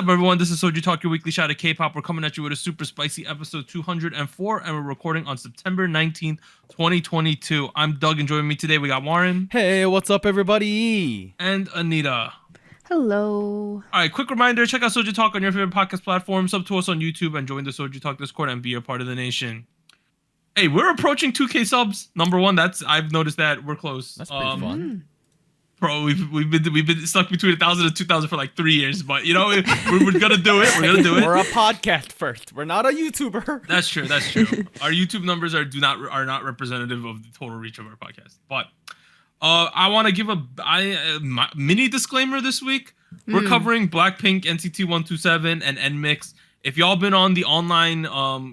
up, everyone? This is SojuTalk, your weekly shot of K-pop. We're coming at you with a super spicy episode 204, and we're recording on September 19th, 2022. I'm Doug, and joining me today, we got Warren. Hey, what's up, everybody? And Anita. Hello. All right, quick reminder, check out SojuTalk on your favorite podcast platform, sub to us on YouTube, and join the SojuTalk Discord and be a part of the nation. Hey, we're approaching 2K subs. Number one, I've noticed that we're close. That's pretty fun. Bro, we've been stuck between 1,000 and 2,000 for like 3 years, but you know we're gonna do it. We're gonna do it. We're a podcast first. We're not a YouTuber. That's true. Our YouTube numbers are not representative of the total reach of our podcast. But I want to give a mini disclaimer this week. We're covering Blackpink, NCT 127, and NMIXX. If y'all been on the online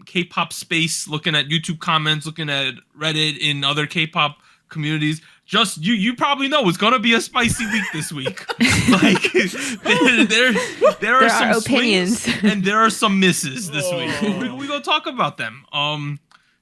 K-pop space, looking at YouTube comments, looking at Reddit in other K-pop communities, just you probably know it's gonna be a spicy week this week. Like there are some opinions swings and there are some misses this week. We gonna talk about them.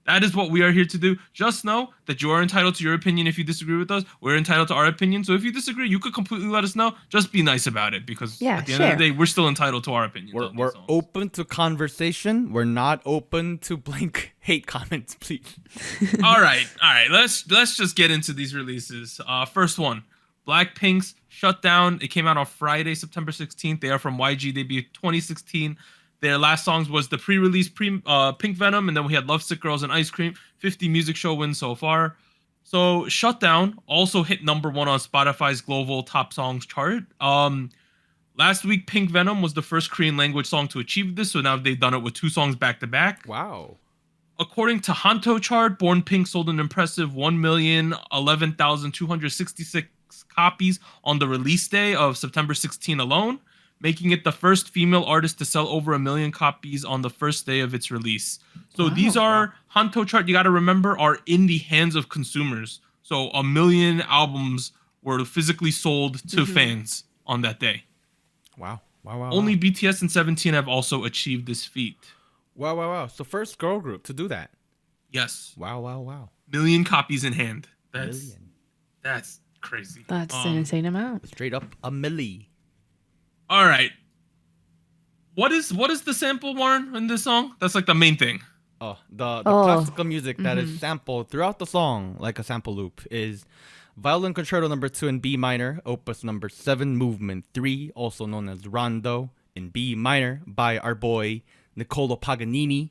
That is what we are here to do. Just know that you are entitled to your opinion. If you disagree with us, we're entitled to our opinion. So if you disagree, you could completely let us know. Just be nice about it, because at the end of the day, we're still entitled to our opinion. We're open to conversation. We're not open to blank hate comments, please. All right. Let's just get into these releases. First one, Blackpink's Shutdown. It came out on Friday, September 16th. They are from YG. Debuted 2016. Their last songs was the pre-release Pink Venom, and then we had Lovesick Girls and Ice Cream. 50 music show wins so far. So Shutdown also hit number 1 on Spotify's global top songs chart. Last week, Pink Venom was the first Korean language song to achieve this, so now they've done it with 2 songs back to back. Wow. According to Hanto chart, Born Pink sold an impressive 1,011,266 copies on the release day of September 16 alone, making it the first female artist to sell over 1 million copies on the first day of its release. So these are Hanto chart, you got to remember, are in the hands of consumers. So 1 million albums were physically sold to fans on that day. Wow. Only BTS and 17 have also achieved this feat. Wow. So first girl group to do that. Yes. Wow. 1 million copies in hand. That's crazy. That's an insane amount. Straight up a milli. All right. What is the sample, Warren, in this song? That's like the main thing. Oh, the classical music that is sampled throughout the song, like a sample loop, is Violin Concerto number 2 in B minor, opus number 7, movement 3, also known as Rondo, in B minor, by our boy Niccolo Paganini.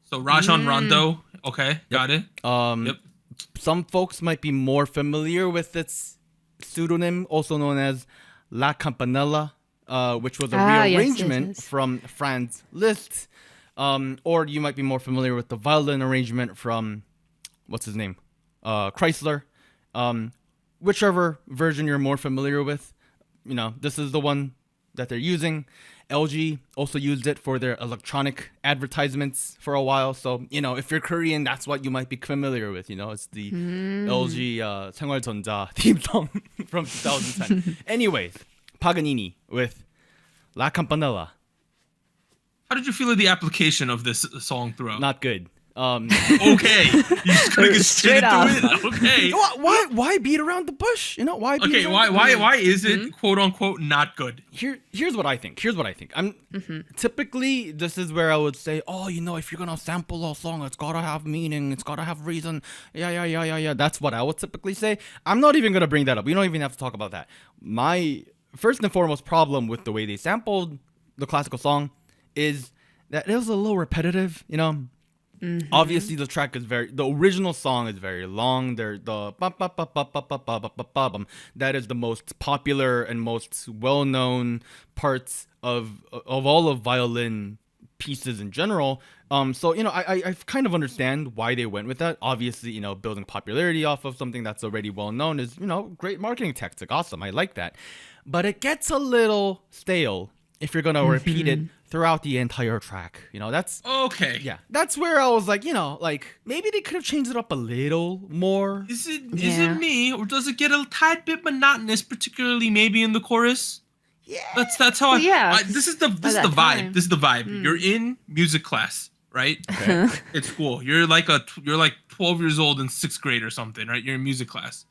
So Rajan Rondo. Okay, got it. Some folks might be more familiar with its pseudonym, also known as La Campanella, which was a rearrangement from Franz Liszt. Or you might be more familiar with the violin arrangement from, what's his name? Chrysler. Whichever version you're more familiar with, this is the one that they're using. LG also used it for their electronic advertisements for a while. So, if you're Korean, that's what you might be familiar with. It's the LG 생활전자 theme song from 2010. Anyways, Paganini with La Campanella. How did you feel of the application of this song throughout? Not good. Okay, you just gonna get straight into it. Okay. Why beat around the bush? Why? Why is it quote unquote not good? Here's what I think. I'm typically, this is where I would say, if you're gonna sample a song, it's gotta have meaning, it's gotta have reason. Yeah. That's what I would typically say. I'm not even gonna bring that up. We don't even have to talk about that. My first and foremost problem with the way they sampled the classical song is that it was a little repetitive. Obviously the original song is very long. That is the most popular and most well-known parts of all of violin pieces in general. So I kind of understand why they went with that. Obviously, building popularity off of something that's already well known is, great marketing tactic. Awesome. I like that. But it gets a little stale if you're gonna repeat it throughout the entire track. That's okay. Yeah, that's where I was like, maybe they could have changed it up a little more. Is it me, or does it get a tad bit monotonous, particularly maybe in the chorus? Yeah, that's how. This is the vibe. This is the vibe. You're in music class, right? Okay. It's cool. You're like 12 years old in 6th grade or something, right? You're in music class,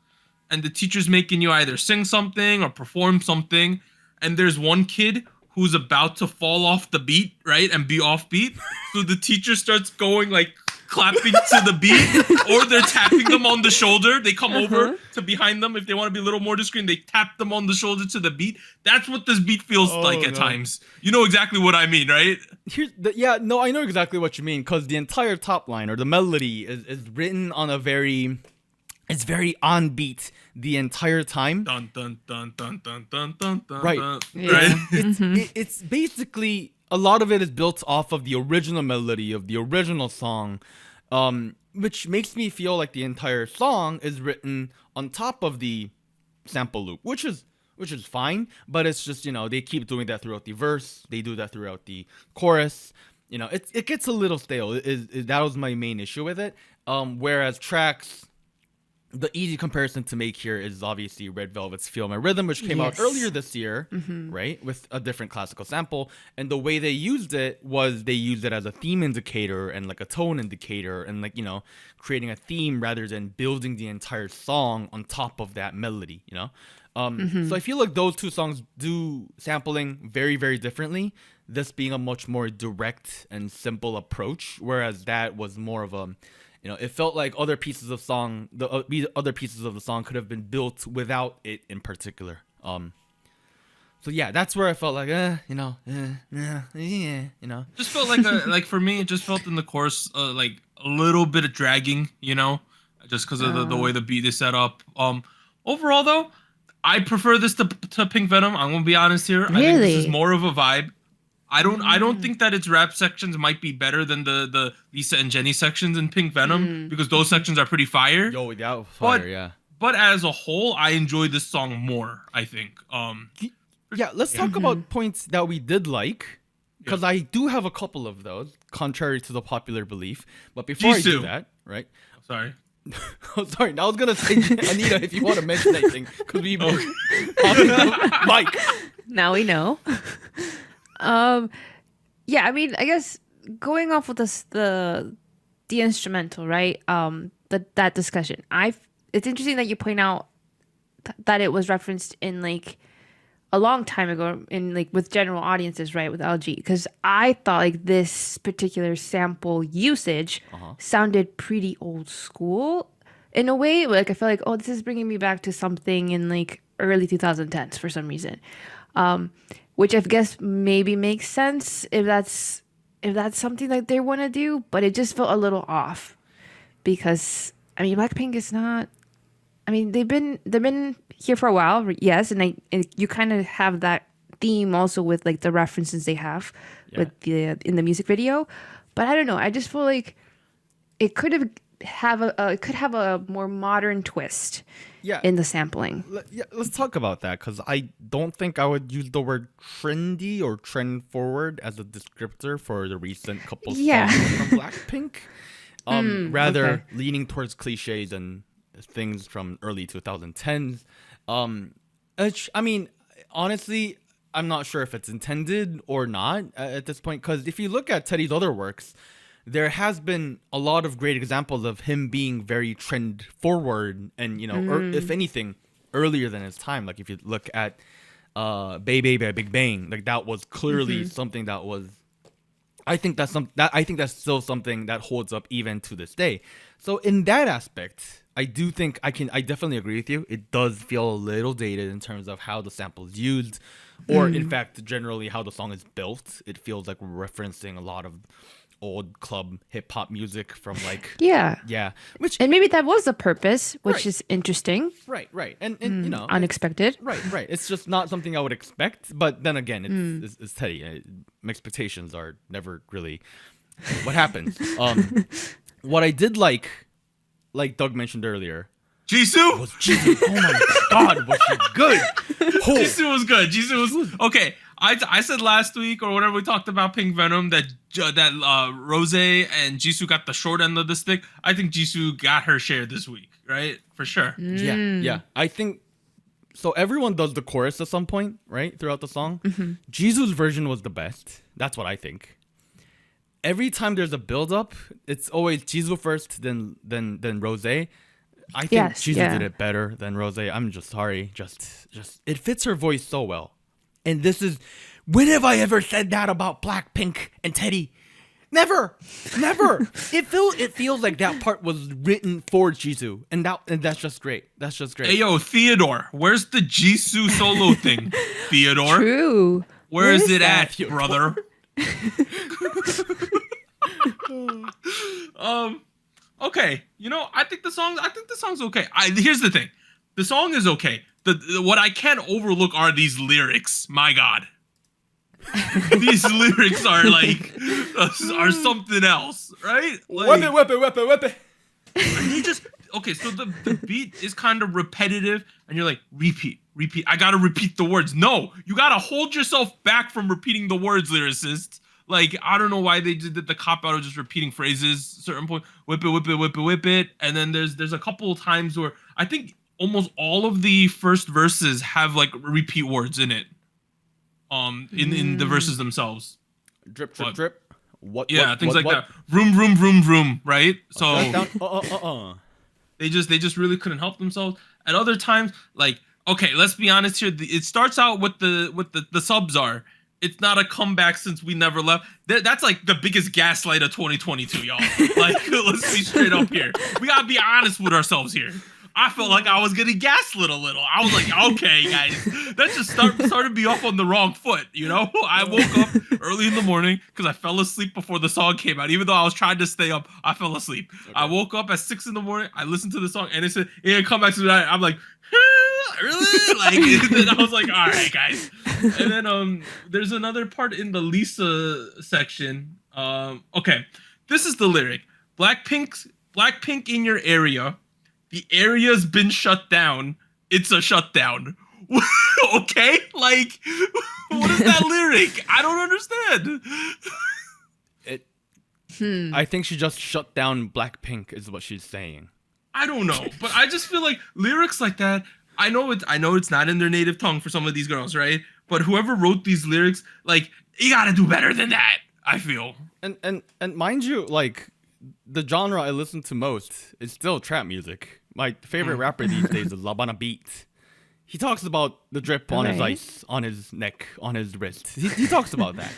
and the teacher's making you either sing something or perform something, and there's one kid who's about to fall off the beat, right, and be off beat. So the teacher starts going like clapping to the beat, or they're tapping them on the shoulder. They come over to behind them if they want to be a little more discreet. They tap them on the shoulder to the beat. That's what this beat feels like at times. You know exactly what I mean, right? I know exactly what you mean, because the entire top line or the melody is written on a very... It's very on beat the entire time. Dun dun dun dun dun dun dun dun. Right. Dun, Yeah. right? It's basically, a lot of it is built off of the original melody of the original song, which makes me feel like the entire song is written on top of the sample loop, which is fine, but it's just, they keep doing that throughout the verse, they do that throughout the chorus. It gets a little stale. That was my main issue with it. Whereas tracks, the easy comparison to make here is obviously Red Velvet's Feel My Rhythm, which came out earlier this year, right? With a different classical sample. And the way they used it was they used it as a theme indicator and like a tone indicator and like, creating a theme rather than building the entire song on top of that melody, So I feel like those two songs do sampling very, very differently. This being a much more direct and simple approach, whereas that was more of a... it felt like other pieces of other pieces of the song could have been built without it in particular. So yeah, that's where I felt like, Just felt like for me, it just felt in the chorus like a little bit of dragging, just because of the way the beat is set up. Overall though, I prefer this to Pink Venom. I'm gonna be honest here. Really? I think this is more of a vibe. I don't think that its rap sections might be better than the Lisa and Jenny sections in Pink Venom because those sections are pretty fire. Yo, yeah, fire, yeah. But as a whole, I enjoy this song more, I think. Yeah, let's talk about points that we did like, because I do have a couple of those, contrary to the popular belief. But before I do that, right? Sorry. Oh, sorry. I was gonna say, Anita, if you want to mention anything, because we both talking about Mike. Now we know. Yeah, I mean, I guess going off with the instrumental, right? That discussion. It's interesting that you point out that it was referenced in like a long time ago in like with general audiences, right? With LG, because I thought like this particular sample usage sounded pretty old school in a way. Like I feel like, oh, this is bringing me back to something in like early 2010s for some reason. Which I guess maybe makes sense if that's something that they want to do, but it just felt a little off because I mean Blackpink is not. I mean they've been here for a while, yes, and you kind of have that theme also with like the references they have with in the music video, but I don't know. I just feel like it could have a more modern twist. Yeah. In the sampling. Let's talk about that because I don't think I would use the word trendy or trend forward as a descriptor for the recent couple songs from Blackpink. Rather leaning towards cliches and things from early 2010s. I mean, honestly, I'm not sure if it's intended or not at this point because if you look at Teddy's other works, there has been a lot of great examples of him being very trend forward and, or if anything, earlier than his time. Like if you look at Baby by Big Bang, like that was clearly something that was, I think that's still something that holds up even to this day. So in that aspect, I definitely agree with you. It does feel a little dated in terms of how the sample is used or in fact, generally how the song is built. It feels like we're referencing a lot of old club hip hop music from like which and maybe that was the purpose, which is interesting, right and unexpected, right. It's just not something I would expect, but then again, it's Teddy. My expectations are never really what happens. What I did like Doug mentioned earlier, Jisoo was Jisoo. Oh my god, was she good? Jisoo was good. Jisoo was okay. I said last week or whenever we talked about Pink Venom that Rose and Jisoo got the short end of the stick. I think Jisoo got her share this week, right? For sure. Yeah. I think so. Everyone does the chorus at some point, right? Throughout the song. Jisoo's version was the best. That's what I think. Every time there's a build up, it's always Jisoo first, then Rose. I think Jisoo did it better than Rose. I'm just sorry. Just it fits her voice so well. And this is When have I ever said that about Blackpink and Teddy? Never. It feels like that part was written for Jisoo, and that's just great. That's just great. Hey yo, Theodore, where's the Jisoo solo thing? Theodore, True. Where is it at, brother? Okay, I think the song's okay. Here's the thing, the song is okay. What I can't overlook are these lyrics. My God, these lyrics are like are something else, right? Like, whip it. They just okay. So the beat is kind of repetitive, and you're like, repeat. I gotta repeat the words. No, you gotta hold yourself back from repeating the words, lyricists. Like, I don't know why they did the cop out of just repeating phrases. Certain point, whip it, and then there's a couple of times where I think almost all of the first verses have like repeat words in it. In the verses themselves. Drip. Things like that. Vroom, right? So they just really couldn't help themselves. At other times, like, okay, let's be honest here. It starts out with the subs are. It's not a comeback since we never left. That's like the biggest gaslight of 2022, y'all. Like, let's be straight up here. We gotta be honest with ourselves here. I felt like I was getting gaslit a little. I was like, okay, guys, that just started me off on the wrong foot, I woke up early in the morning because I fell asleep before the song came out. Even though I was trying to stay up, I fell asleep. Okay. I woke up at 6 in the morning. I listened to the song, and it said, come back to the night. I'm like, really? Like, and then I was like, all right, guys. And then there's another part in the Lisa section. Okay, this is the lyric. Blackpink in your area. The area's been shut down. It's a shutdown. Okay? Like, what is that lyric? I don't understand. I think she just shut down Blackpink is what she's saying. I don't know, but I just feel like lyrics like that, I know it's not in their native tongue for some of these girls, right? But whoever wrote these lyrics, like, you gotta do better than that, I feel. And mind you, like, the genre I listen to most is still trap music. My favorite rapper these days is Labana Beat. He talks about the drip on his ice, on his neck, on his wrist. He talks about that.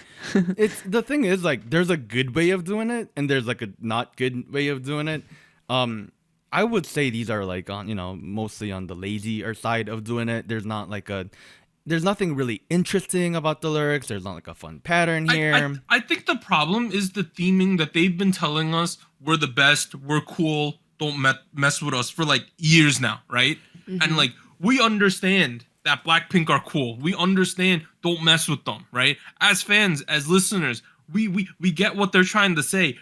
The thing is, like, there's a good way of doing it, and there's like a not good way of doing it. I would say these are like on, mostly on the lazier side of doing it. There's nothing really interesting about the lyrics. There's not like a fun pattern here. I think the problem is the theming that they've been telling us we're the best, we're cool, don't mess with us for like years now, right? Mm-hmm. And like, we understand that Blackpink are cool. We understand don't mess with them, right? As fans, as listeners, we get what they're trying to say.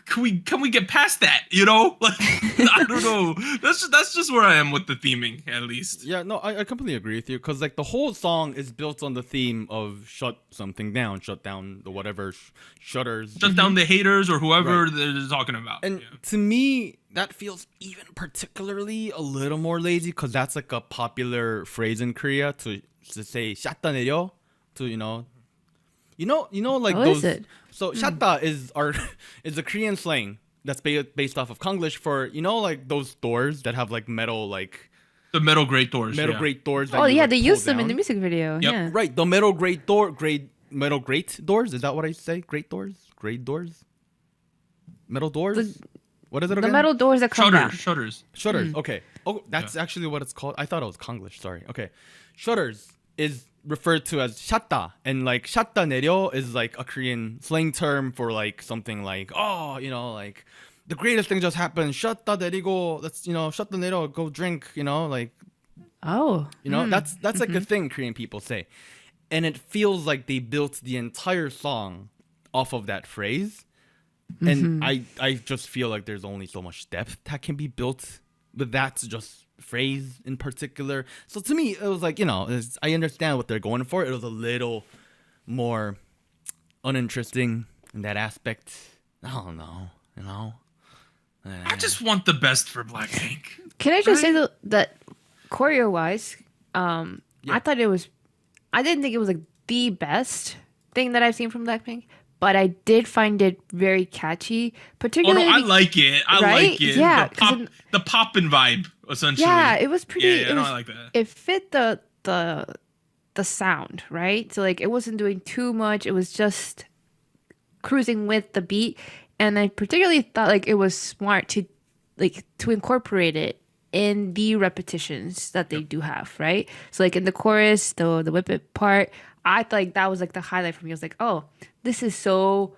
Can we get past that? Like, I don't know. That's just where I am with the theming, at least. Yeah, no, I completely agree with you, because like the whole song is built on the theme of shut something down, shut down the whatever shutters, shut down the haters or whoever they're talking about. And to me, that feels even particularly a little more lazy, because that's like a popular phrase in Korea to say "샷다 내려," to like those. Is it? So "샷다" is a Korean slang that's based off of Konglish for like those doors that have like metal, like the metal grate doors. Grate doors. Oh yeah, they use them in the music video. Yep. Yeah, right. The metal grate doors. Is that what I say? Grate doors, metal doors. What is it again? The metal doors that come back. Shutters. Okay. Oh, that's actually what it's called. I thought it was Konglish. Sorry. Okay. Shutters is referred to as 샷다, and like 샷다 내려 is like a Korean slang term for like something like, like the greatest thing just happened. 샷다 내리고, let's 샷다 내려, go drink. Like, that's like a thing Korean people say, and it feels like they built the entire song off of that phrase. And I just feel like there's only so much depth that can be built with that just phrase in particular. So to me, it was like, I understand what they're going for. It was a little more uninteresting in that aspect. I don't know, I just want the best for Blackpink. Can I just say that choreo-wise, I didn't think it was like the best thing that I've seen from Blackpink. But I did find it very catchy, particularly. Oh no, I like it. I like it. Yeah, the poppin' vibe, essentially. Yeah, it was pretty. I like that. It fit the the sound, right? So like it wasn't doing too much. It was just cruising with the beat. And I particularly thought like it was smart to incorporate it in the repetitions that they do have, right? So like in the chorus, the whip it part, I thought like that was like the highlight for me. I was like, oh, this is so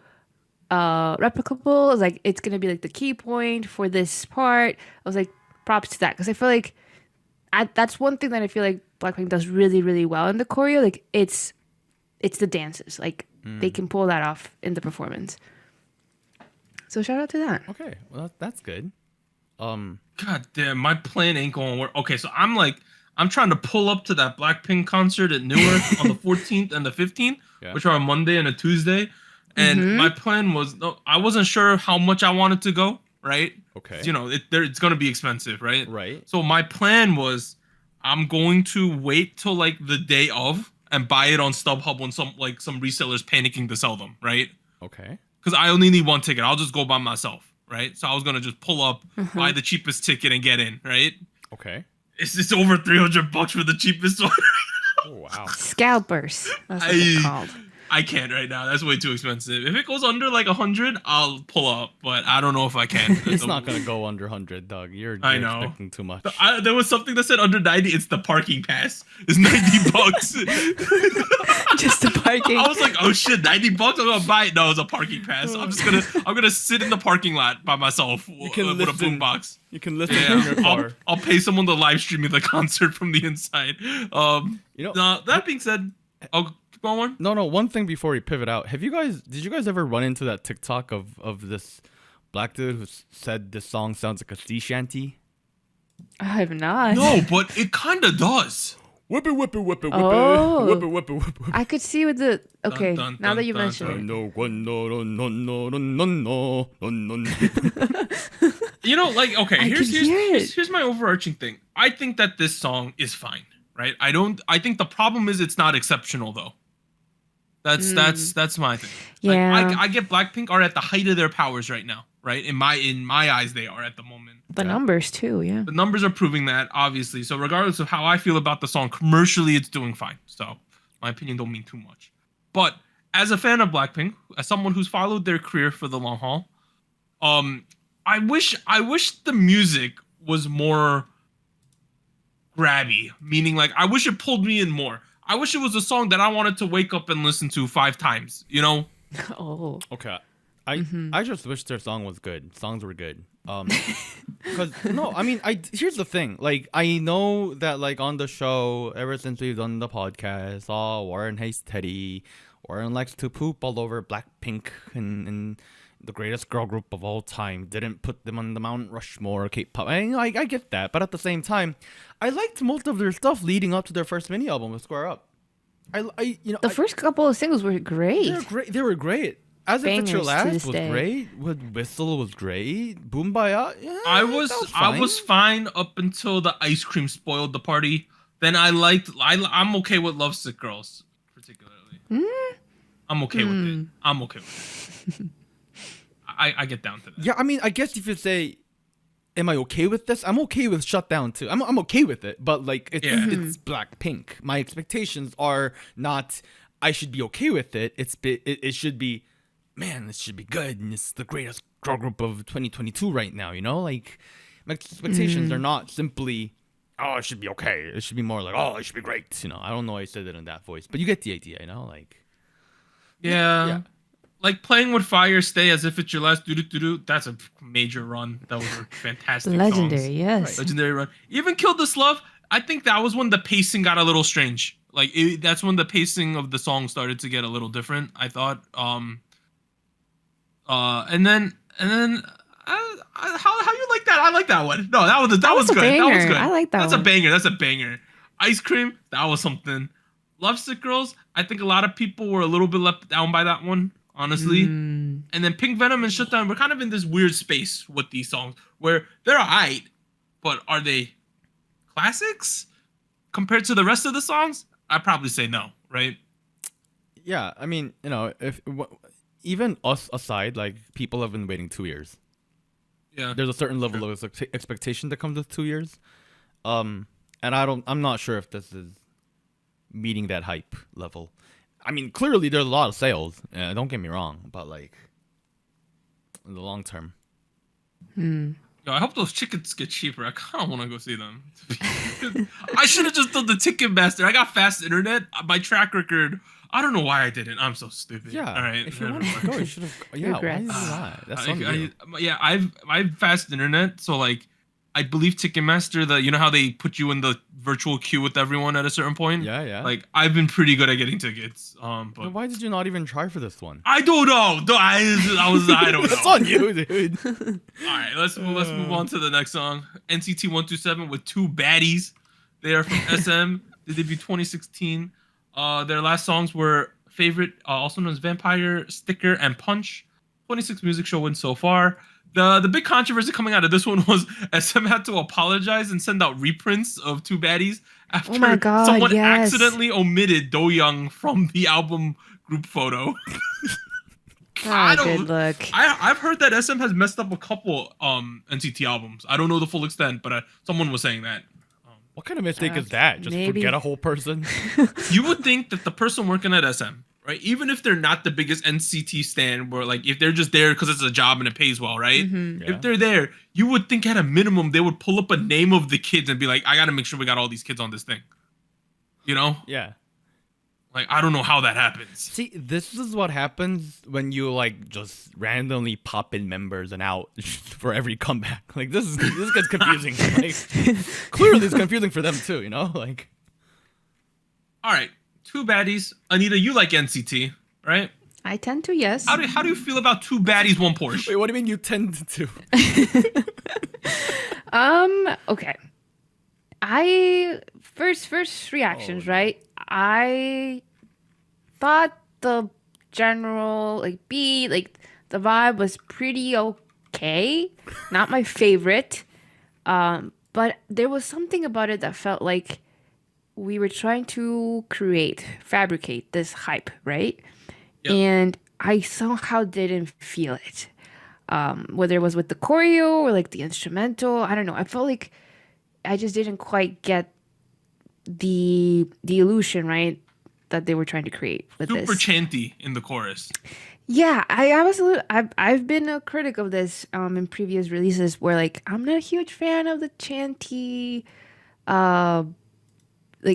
replicable. It's like it's gonna be like the key point for this part. I was like, props to that, because I feel like that's one thing that I feel like Blackpink does really, really well in the choreo. Like it's the dances. Like they can pull that off in the performance. So shout out to that. Okay, well that's good. God damn, my plan ain't going to work. Okay, so I'm trying to pull up to that Blackpink concert at Newark on the 14th and the 15th, which are a Monday and a Tuesday. And my plan was, I wasn't sure how much I wanted to go, right? Okay. You know, it's going to be expensive, right? Right. So my plan was, I'm going to wait till like the day of and buy it on StubHub when some resellers panicking to sell them, right? Okay. Because I only need one ticket. I'll just go by myself, right? So I was going to just pull up, buy the cheapest ticket and get in, right? Okay. It's over $300 for the cheapest one. Oh, wow. Scalpers. That's what they're called. I can't right now. That's way too expensive. If it goes under like 100, I'll pull up, but I don't know if I can. It's not gonna go under 100, Doug. You're expecting too much. There was something that said under 90. It's the parking pass. It's $90. Just the parking. I was like, oh shit, $90. I'm gonna buy it. No, it's a parking pass. I'm gonna sit in the parking lot by myself with a boombox. You can listen in your car. I'll pay someone to live stream me the concert from the inside. That being said, I'll keep going. No. One thing before we pivot out, did you guys ever run into that TikTok of this black dude who said this song sounds like a sea shanty? I have not. No, but it kind of does. Whip it, whip it, whip it, whip Oh. it, whip it, whip it, whip it. I could see with the now that you mention it. No, no. You know, like, okay, here's here's my overarching thing. I think that this song is fine, right? I think the problem is it's not exceptional though. That's my thing. Yeah. Like, I get Blackpink are at the height of their powers right now, right? In my eyes, they are at the moment. The numbers too, yeah. The numbers are proving that, obviously. So regardless of how I feel about the song, commercially it's doing fine. So my opinion don't mean too much. But as a fan of Blackpink, as someone who's followed their career for the long haul, I wish the music was more grabby. Meaning, like, I wish it pulled me in more. I wish it was a song that I wanted to wake up and listen to 5 times, you know? Oh. Okay. I just wish their song was good. Songs were good. Because here's the thing. Like, I know that like on the show, ever since we've done the podcast, Warren hates Teddy. Warren likes to poop all over Blackpink and the greatest girl group of all time. Didn't put them on the Mount Rushmore K-pop. I get that, but at the same time, I liked most of their stuff leading up to their first mini album with Square Up. The first couple of singles were great. They were great. As If It's Your Last was day. great. Whistle was great. Boombaya. Yeah, I was fine up until the ice cream spoiled the party. Then I'm okay with Lovesick Girls, particularly. I'm okay with it. I get down to that. Yeah, I mean, I guess if you say, am I okay with this? I'm okay with Shutdown too. I'm okay with it, but like it's Blackpink. My expectations are not I should be okay with it. It should be, man, this should be good, and it's the greatest girl group of 2022 right now. You know, like my expectations are not simply, oh, it should be okay. It should be more like, oh, it should be great. You know, I don't know why I said it in that voice, but you get the idea. You know, like yeah. Like Playing with Fire, Stay As If It's Your Last, do. That's a major run. That was a fantastic legendary, songs. yes. Right. Legendary run. Even Kill This Love, I think that was when the pacing got a little strange. Like that's when the pacing of the song started to get a little different, I thought. And then how you like that? I like that one. No, that was good. That was good. I like that. That's a banger. That's a banger. Ice Cream, that was something. Lovesick Girls, I think a lot of people were a little bit let down by that one, honestly. And then Pink Venom and Shutdown, we're kind of in this weird space with these songs where they're alright, but are they classics compared to the rest of the songs? I'd probably say no, right? Yeah, I mean, you know, even us aside, like people have been waiting 2 years. Yeah, there's a certain level of expectation that comes with 2 years, and I'm not sure if this is meeting that hype level. I mean, clearly there's a lot of sales. Don't get me wrong, but like in the long term. Yo, I hope those tickets get cheaper. I kind of want to go see them. I should have just done the Ticketmaster. I got fast internet. My track record. I don't know why I didn't. I'm so stupid. Yeah. All right. If you wanted to go, you should have. Yeah. Why did you lie? That's on you. Yeah. I've fast internet, so like, I believe Ticketmaster. You know how they put you in the virtual queue with everyone at a certain point. Yeah. Like I've been pretty good at getting tickets. But why did you not even try for this one? I don't know. I don't know. That's on you, dude. All right, let's move on to the next song. NCT 127 with Two Baddies. They are from SM. They debuted 2016. Their last songs were Favorite, also known as Vampire, Sticker, and Punch. 26 music show wins so far. The big controversy coming out of this one was SM had to apologize and send out reprints of Two Baddies after someone accidentally omitted Do Young from the album group photo. Good look. I've heard that SM has messed up a couple NCT albums. I don't know the full extent, but someone was saying that. What kind of mistake is that? Just forget a whole person? You would think that the person working at SM, right? Even if they're not the biggest NCT stan, or like if they're just there because it's a job and it pays well, right? If they're there, you would think at a minimum they would pull up a name of the kids and be like, I got to make sure we got all these kids on this thing. You know? Yeah. Like, I don't know how that happens. See, this is what happens when you like just randomly pop in members and out for every comeback. Like this gets confusing. Like, clearly it's confusing for them too, you know? Like, all right, Two Baddies. Anita, you like NCT, right? I tend to, yes. How do you feel about Two Baddies, One Porsche? Wait, what do you mean you tend to? Okay. First reactions, right? I thought the general beat, the vibe was pretty okay. Not my favorite. But there was something about it that felt like we were trying to fabricate this hype, right? Yep. And I somehow didn't feel it. Whether it was with the choreo or like the instrumental, I don't know. I felt like I just didn't quite get the illusion, right, that they were trying to create with Super this. Super chanty in the chorus. Yeah, I've been a critic of this in previous releases where like I'm not a huge fan of the chanty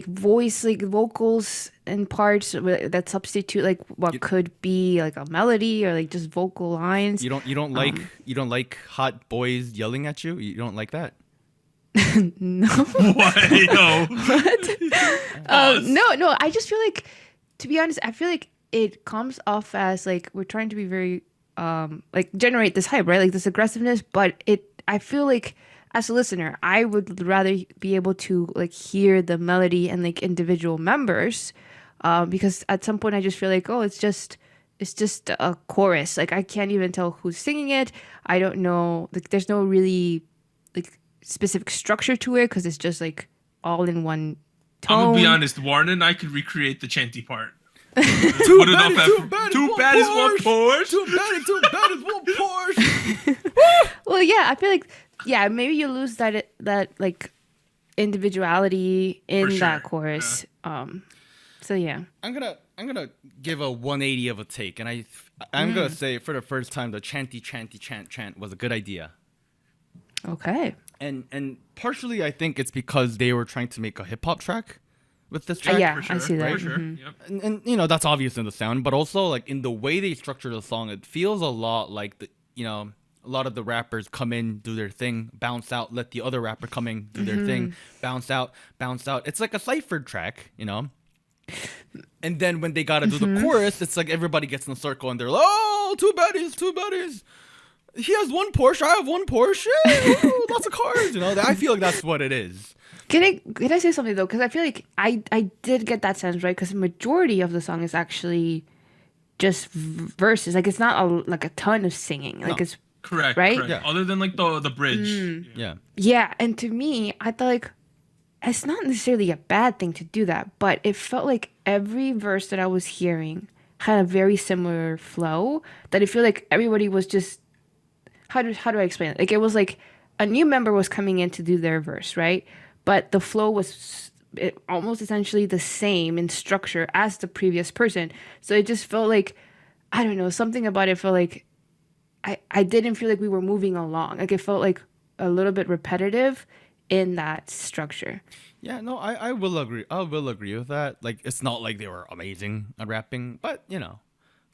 voice, vocals and parts that substitute like what could be like a melody or like just vocal lines. You don't like hot boys yelling at you? You don't like that? No. What? No. What? No. I just feel like, to be honest, I feel like it comes off as like we're trying to be very generate this hype, right? Like this aggressiveness, but I feel like as a listener, I would rather be able to like hear the melody and like individual members, because at some point I just feel like, oh, it's just a chorus. Like I can't even tell who's singing it. I don't know. Like there's no really like specific structure to it because it's just like all in one tone. I'm gonna be honest, Warren and I could recreate the chanty part. Two baddies, one Porsche. Two baddies, one Porsche. Well, yeah, I feel like maybe you lose that like individuality in that chorus. Yeah. So yeah, I'm gonna give a 180 of a take, and I'm gonna say for the first time the chanty chant was a good idea. Okay. And partially I think it's because they were trying to make a hip hop track with this track. Yeah, for sure, I see that. For sure. Mm-hmm. Yep. And you know that's obvious in the sound, but also like in the way they structure the song, it feels a lot like a lot of the rappers come in, do their thing, bounce out, let the other rapper come in, do their thing, bounce out. It's like a cipher track, you know. And then when they gotta do the chorus, it's like everybody gets in a circle and they're like, "Oh, two baddies. He has one Porsche, I have one Porsche. Ooh, lots of cars." You know, I feel like that's what it is. Can I say something though? Because I feel like I did get that sense, right? Because the majority of the song is actually just verses. Like it's not a ton of singing. Like it's correct, right? Correct. Yeah. Other than like the bridge. Yeah, and to me, I thought like it's not necessarily a bad thing to do that, but it felt like every verse that I was hearing had a very similar flow. That I feel like everybody was just how do I explain it? Like it was like a new member was coming in to do their verse, right? But the flow was almost essentially the same in structure as the previous person. So it just felt like, I don't know, something about it felt like I didn't feel like we were moving along. Like it felt like a little bit repetitive in that structure. Yeah, no, I will agree. I will agree with that. Like, it's not like they were amazing at rapping, but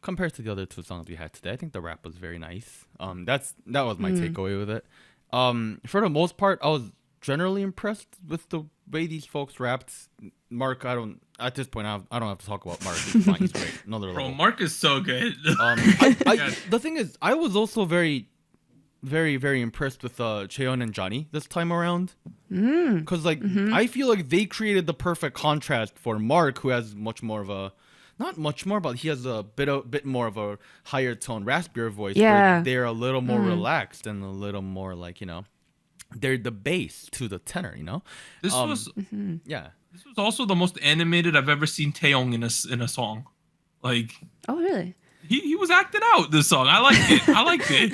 compared to the other two songs we had today, I think the rap was very nice. That was my takeaway with it. For the most part, I was generally impressed with the way these folks rapped. Mark, at this point I don't have to talk about Mark. He's fine. He's great. Another level. Bro, Mark is so good. The thing is, I was also very, very, very impressed with Cheon and Johnny this time around. Because I feel like they created the perfect contrast for Mark, who has much more of a, not much more, but he has a bit more of a higher tone, raspier voice. Yeah. Where they're a little more relaxed and a little more like, they're the bass to the tenor, This was yeah. This was also the most animated I've ever seen Taeyong in a song. Like, oh really? He was acting out this song. I liked it.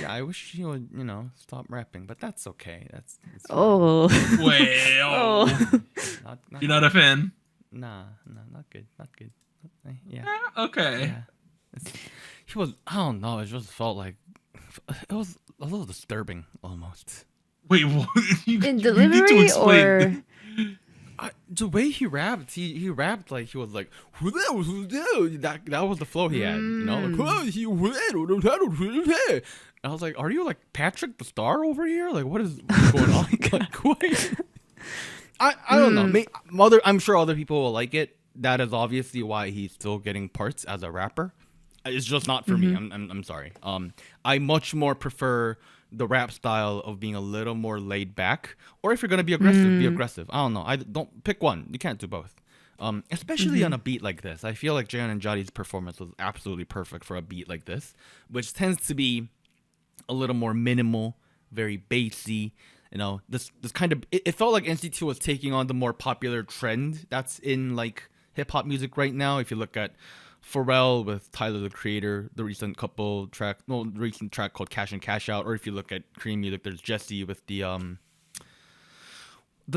Yeah, I wish he would, stop rapping, but that's okay. It's Oh. Well, not you're not a fan? Nah, not good. Yeah. Okay. Yeah. He was, I don't know, it just felt like, it was a little disturbing almost. Wait, what? In delivery or? The way he rapped, he rapped like he was like, that was the flow he had, like, I was like, are you like Patrick the Star over here? Like, what is going on? Like, I don't know. I'm sure other people will like it. That is obviously why he's still getting parts as a rapper. It's just not for me. I'm sorry. I much more prefer the rap style of being a little more laid back, or if you're gonna be aggressive, be aggressive. I don't know. I don't pick one. You can't do both. Especially on a beat like this. I feel like Jaehyun and Jadi's performance was absolutely perfect for a beat like this, which tends to be a little more minimal, very bassy. This kind of it felt like NCT was taking on the more popular trend that's in like hip hop music right now. If you look at Pharrell with Tyler the Creator, the recent track called Cash in Cash Out, or if you look at Korean music, there's Jessie with the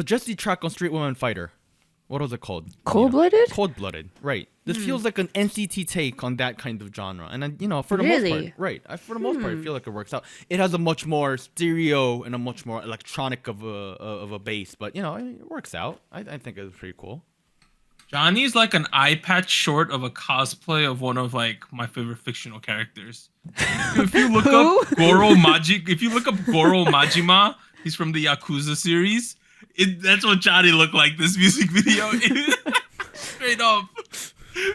Jessie track on Street Woman Fighter. What was it called? Cold-Blooded? Cold-Blooded, right. This feels like an NCT take on that kind of genre. And then, for the most part, right. For the most part, I feel like it works out. It has a much more stereo and a much more electronic of a bass, but, it works out. I think it was pretty cool. Johnny's like an eye patch short of a cosplay of one of like my favorite fictional characters. If you look up Goro Majima, he's from the Yakuza series. That's what Johnny looked like this music video. Straight up.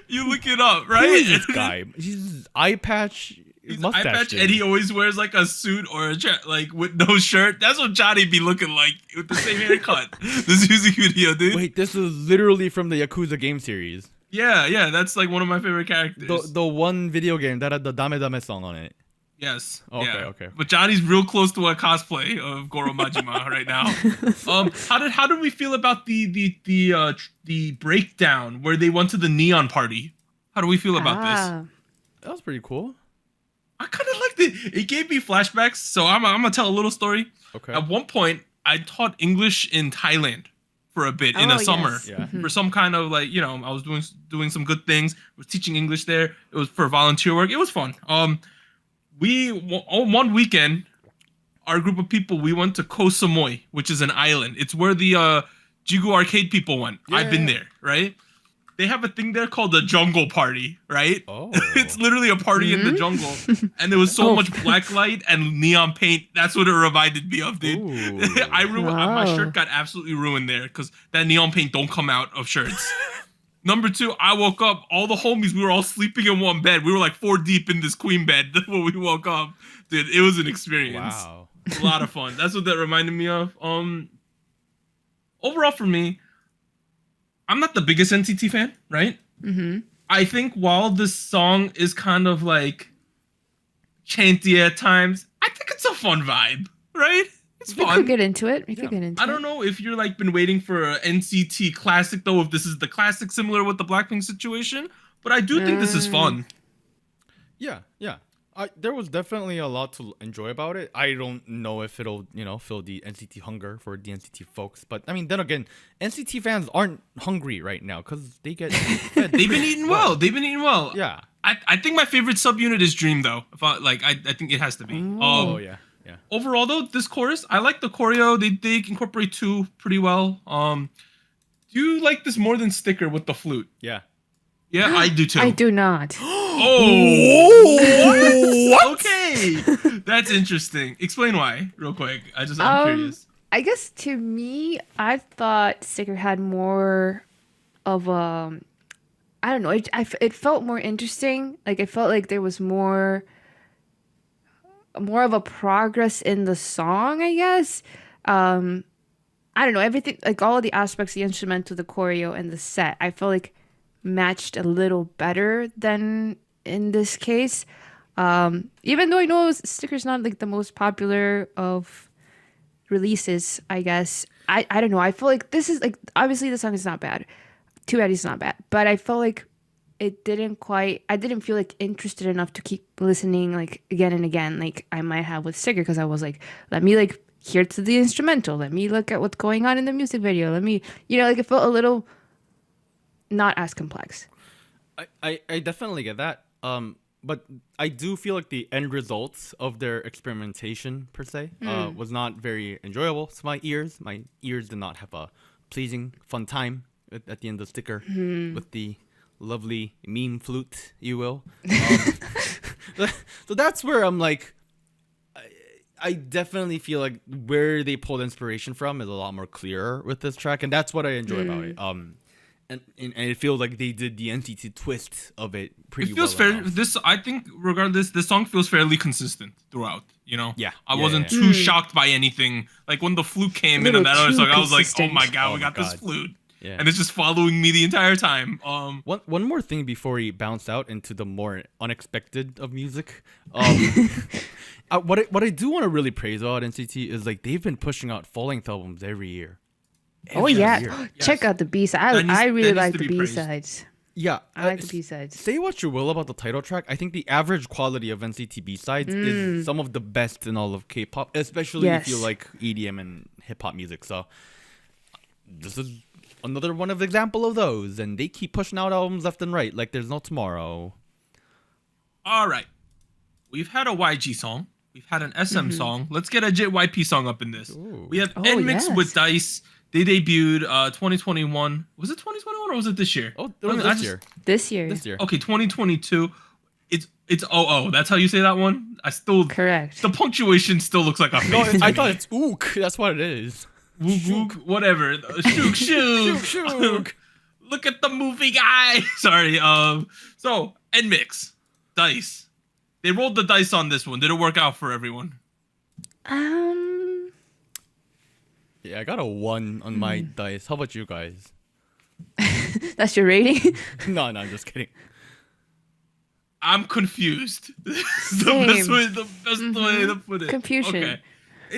You look it up, right? Who is this guy? He's eye patch. He's eye patch, and he always wears like a suit or like with no shirt. That's what Johnny be looking like with the same haircut. This music video, dude. Wait, this is literally from the Yakuza game series. Yeah, that's like one of my favorite characters. The one video game that had the Dame Dame song on it. Yes. Okay. But Johnny's real close to a cosplay of Goro Majima right now. How did we feel about the breakdown where they went to the neon party? How do we feel about this? That was pretty cool. I kind of liked it. It gave me flashbacks. So I'm gonna tell a little story. Okay. At one point, I taught English in Thailand for a bit in the summer. Yes. Yeah. For some kind of like, I was doing some good things. I was teaching English there. It was for volunteer work. It was fun. One weekend, our group of people, we went to Koh Samui, which is an island. It's where the Jigu arcade people went. Yeah, I've been there, right? They have a thing there called the jungle party, right? Oh. It's literally a party in the jungle. And there was so much black light and neon paint. That's what it reminded me of, dude. My shirt got absolutely ruined there because that neon paint don't come out of shirts. Number two, I woke up, all the homies, we were all sleeping in one bed. We were like 4 deep in this queen bed when we woke up. Dude, it was an experience. Wow. A lot of fun. That's what that reminded me of. Overall for me, I'm not the biggest NCT fan, right? Mm-hmm. I think while this song is kind of like chanty at times, I think it's a fun vibe, right? It's fun. We could get into it. I don't know if you're like been waiting for an NCT classic though, if this is the classic similar with the Blackpink situation, but I do think this is fun. Yeah. There was definitely a lot to enjoy about it. I don't know if it'll, fill the NCT hunger for the NCT folks. But, I mean, then again, NCT fans aren't hungry right now because they get fed. They've been eating well. Yeah. I think my favorite subunit is Dream, though. I think it has to be. Yeah. Overall, though, this chorus, I like the choreo. They incorporate two pretty well. Do you like this more than Sticker with the flute? Yeah. Yeah, I do too. I do not. What? Okay, that's interesting. Explain why, real quick. I'm curious. I guess to me, I thought Sticker had more of a, I don't know. It felt more interesting. Like it felt like there was more of a progress in the song. I guess. I don't know, everything, like all of the aspects, the instrumental, the choreo, and the set, I felt like matched a little better than in this case. Even though I know Sticker's not like the most popular of releases, I guess. I don't know. I feel like this is like, obviously the song is not bad. Too Bad is not bad. But I felt like I didn't feel like interested enough to keep listening like again and again, like I might have with Sticker, because I was like, let me like hear to the instrumental. Let me look at what's going on in the music video. Let me, like it felt a little not as complex. I definitely get that. But I do feel like the end results of their experimentation per se was not very enjoyable to my ears. My ears did not have a pleasing, fun time at the end of the Sticker with the lovely meme flute, you will. So that's where I'm like, I definitely feel like where they pulled inspiration from is a lot more clearer with this track, and that's what I enjoy about it. And it feels like they did the NCT twist of it pretty well. It feels fair. I think, regardless, this song feels fairly consistent throughout. Yeah. I wasn't too shocked by anything. Like when the flute came in that other song, I was like, "Oh my god, we got this flute!" Yeah. And it's just following me the entire time. One more thing before we bounce out into the more unexpected of music. What I do want to really praise about NCT is like they've been pushing out full-length albums every year. Check out the B-side. I really like the B-sides. Yeah, I like the B-sides. Say what you will about the title track, I think the average quality of NCT B-sides is some of the best in all of K-pop, especially if you like EDM and hip-hop music. So this is another one of the example of those, and they keep pushing out albums left and right like there's no tomorrow. All right, we've had a YG song. We've had an SM song. Let's get a JYP song up in this. Ooh. We have NMIXX with Dice. They debuted 2021. Was it 2021 or was it this year? Oh, it was this year. This year. Okay, 2022. It's That's how you say that one? Correct. The punctuation still looks like a face. No, I thought it's ook. That's what it is. Wook, whatever. Shook. Look at the movie guy. Sorry. So NMIXX, Dice. They rolled the dice on this one. Did it work out for everyone? Yeah, I got a 1 on my dice. How about you guys? That's your rating? No, I'm just kidding. I'm confused. the best way to put it. Confusion. Okay.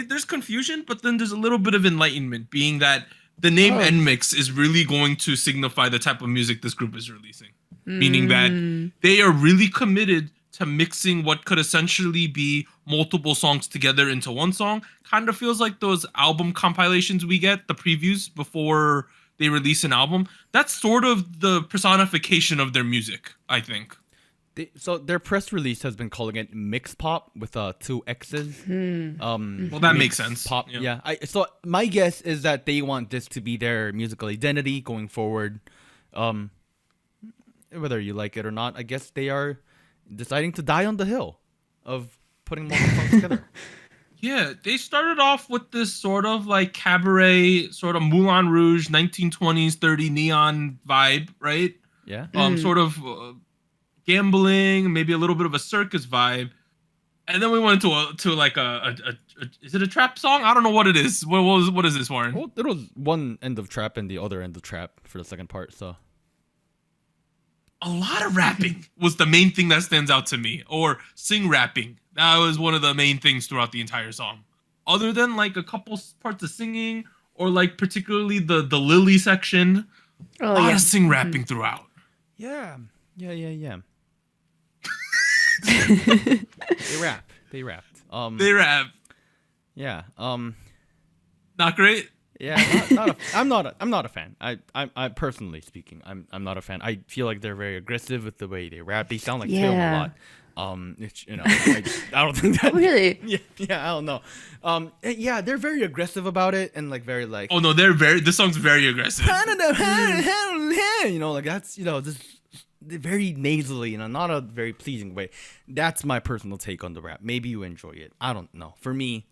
There's confusion, but then there's a little bit of enlightenment, being that the name NMIXX is really going to signify the type of music this group is releasing. Meaning that they are really committed to mixing what could essentially be multiple songs together into one song. Kind of feels like those album compilations we get, the previews before they release an album. That's sort of the personification of their music, I think. So their press release has been calling it mix pop with 2 X's. Well, that makes sense. Pop, yeah. So my guess is that they want this to be their musical identity going forward. Whether you like it or not, I guess they are deciding to die on the hill of putting multiple songs together. Yeah, they started off with this sort of like cabaret, sort of Moulin Rouge, 1920s, 30 neon vibe, right? Yeah. Sort of gambling, maybe a little bit of a circus vibe, and then we went to like a is it a trap song? I don't know what it is. What is this, Warren? Well, there was one end of trap and the other end of trap for the second part, so. A lot of rapping was the main thing that stands out to me, or sing rapping. That was one of the main things throughout the entire song. Other than like a couple parts of singing, or like particularly the Lily section, a lot of sing rapping throughout. Yeah. They rapped. They rap. Yeah. Not great. Yeah. I'm not a fan. I personally speaking, I'm not a fan. I feel like they're very aggressive with the way they rap. They sound like Taeyong a lot. It's, I don't think that really. Yeah, I don't know. Yeah, they're very aggressive about it and like very like. Oh no, this song's very aggressive. Like that's just very nasally in a not a very pleasing way. That's my personal take on the rap. Maybe you enjoy it. I don't know. For me,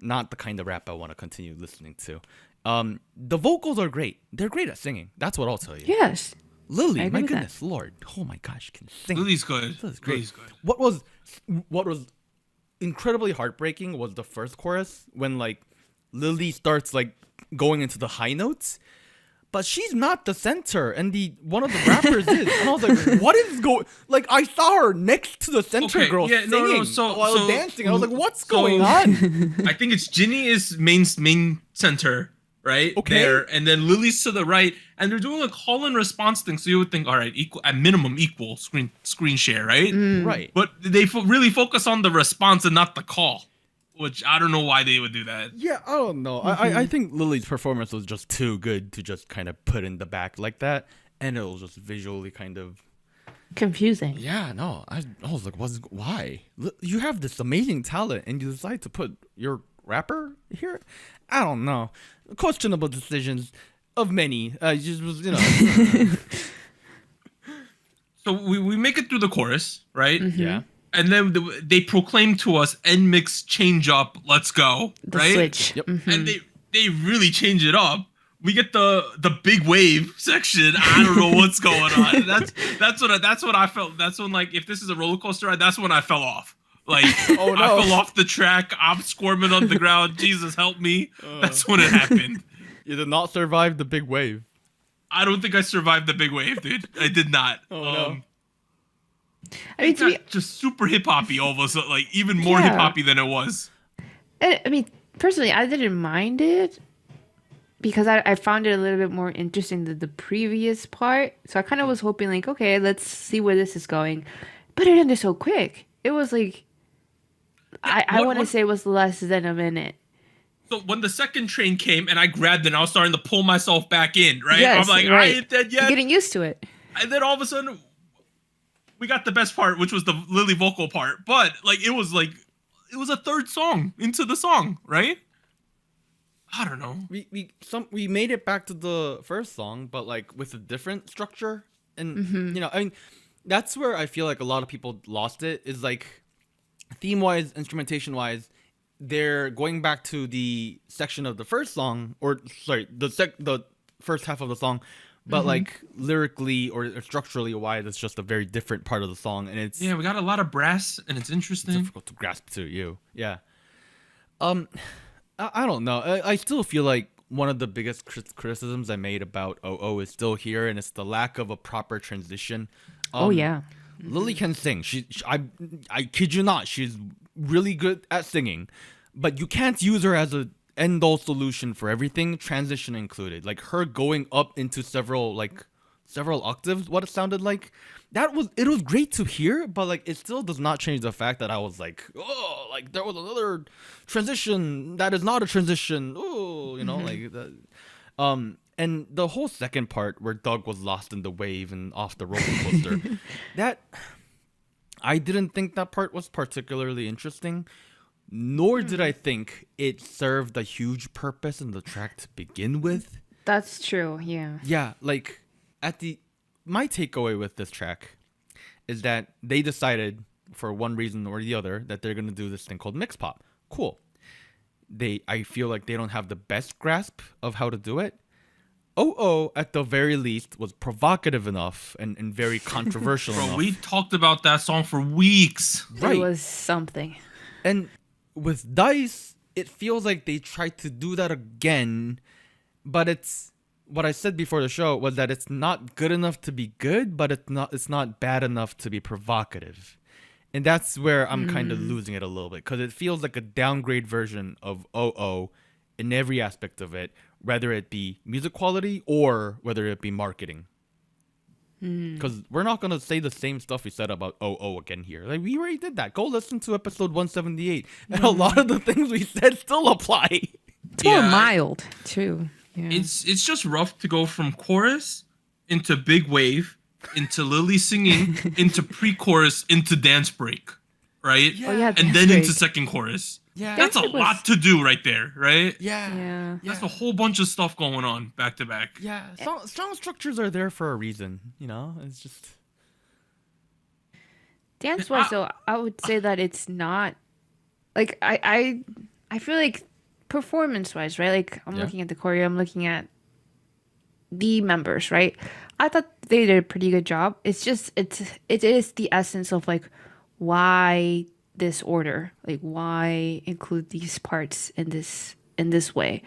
not the kind of rap I want to continue listening to. The vocals are great. They're great at singing. That's what I'll tell you. Yes. Lily, my goodness, Lord, oh my gosh, can sing. Lily's good. Lily's great. Lily's good. What was incredibly heartbreaking was the first chorus when like Lily starts like going into the high notes, but she's not the center, and one of the rappers is. And I was like, what is going? Like I saw her next to the center girl singing while dancing. And I was like, what's going on? I think it's Ginny is main center. Right there, and then Lily's to the right, and they're doing a call and response thing. So you would think, all right, at minimum equal screen share, right? Right. But they really focus on the response and not the call, which I don't know why they would do that. Yeah, I don't know. I think Lily's performance was just too good to just kind of put in the back like that, and it was just visually kind of confusing. Yeah, no, I was like, why? You have this amazing talent, and you decide to put your rapper here? I don't know. Questionable decisions of many. Just was, So we make it through the chorus, right? Mm-hmm. Yeah. And then they proclaim to us NMIXX change up, let's go, The right? switch. Yep. Mm-hmm. And they really change it up. We get the big wave section. I don't know what's going on. That's what I felt. That's when, like, if this is a roller coaster ride, that's when I fell off. Like, Oh, no. I fell off the track. I'm squirming on the ground. Jesus help me. That's when it happened. You did not survive the big wave. I don't think I survived the big wave, dude. I did not. Oh, no. I mean, It got just super hip hoppy all of a sudden, like even more Yeah. hip hoppy than it was. I mean, personally, I didn't mind it because I found it a little bit more interesting than the previous part. So I kind of was hoping, like, okay, let's see where this is going. But it ended so quick. It was like, I want to say it was less than a minute. So when the second train came and I grabbed it, and I was starting to pull myself back in, right? Yes, I'm like, right. I ain't dead yet. You're getting used to it. And then all of a sudden, we got the best part, which was the Lily vocal part. But it was a third song into the song, right? I don't know. We made it back to the first song, but like with a different structure, and I mean, that's where I feel like a lot of people lost it. Is like theme wise, instrumentation wise, they're going back to the section of the first song, or sorry, the first half of the song, but like lyrically or structurally wise, it's just a very different part of the song, and it's we got a lot of brass, and it's interesting. difficult to grasp to you. Yeah. I don't know. I still feel like one of the biggest criticisms I made about OO is still here, and it's the lack of a proper transition. Oh, yeah. Lily can sing. I kid you not, she's really good at singing, but you can't use her as a end-all solution for everything, transition included. Like her going up into several octaves, what it sounded like. It was great to hear, but like it still does not change the fact that I was like, oh, like there was another transition that is not a transition. Oh, like that. And the whole second part where Doug was lost in the wave and off the roller coaster, that I didn't think that part was particularly interesting, nor did I think it served a huge purpose in the track to begin with. That's true, yeah. Yeah, like my takeaway with this track is that they decided for one reason or the other that they're going to do this thing called mix pop. Cool. I feel like they don't have the best grasp of how to do it. OO, at the very least, was provocative enough and very controversial Bro, enough. we talked about that song for weeks. Right. It was something. And with Dice, it feels like they tried to do that again, but it's what I said before the show was that it's not good enough to be good, but it's not bad enough to be provocative. And that's where I'm kind of losing it a little bit, because it feels like a downgrade version of OO in every aspect of it, whether it be music quality or whether it be marketing. Because we're not gonna say the same stuff we said about Oh again here. Like we already did that. Go listen to episode 178, and a lot of the things we said still apply. It's more mild too. Yeah. It's just rough to go from chorus into big wave, into Lily singing, into pre-chorus, into dance break, right? Oh, yeah, and then into second chorus. Yeah, that's a lot to do right there, right? Yeah. That's a whole bunch of stuff going on back to back. Yeah, song structures are there for a reason, you know. It's just dance-wise, though, I would say that it's not like I feel like performance-wise, right? Like I'm looking at the choreo, I'm looking at the members, right? I thought they did a pretty good job. It's just it is the essence of like why this order, like why include these parts in this way.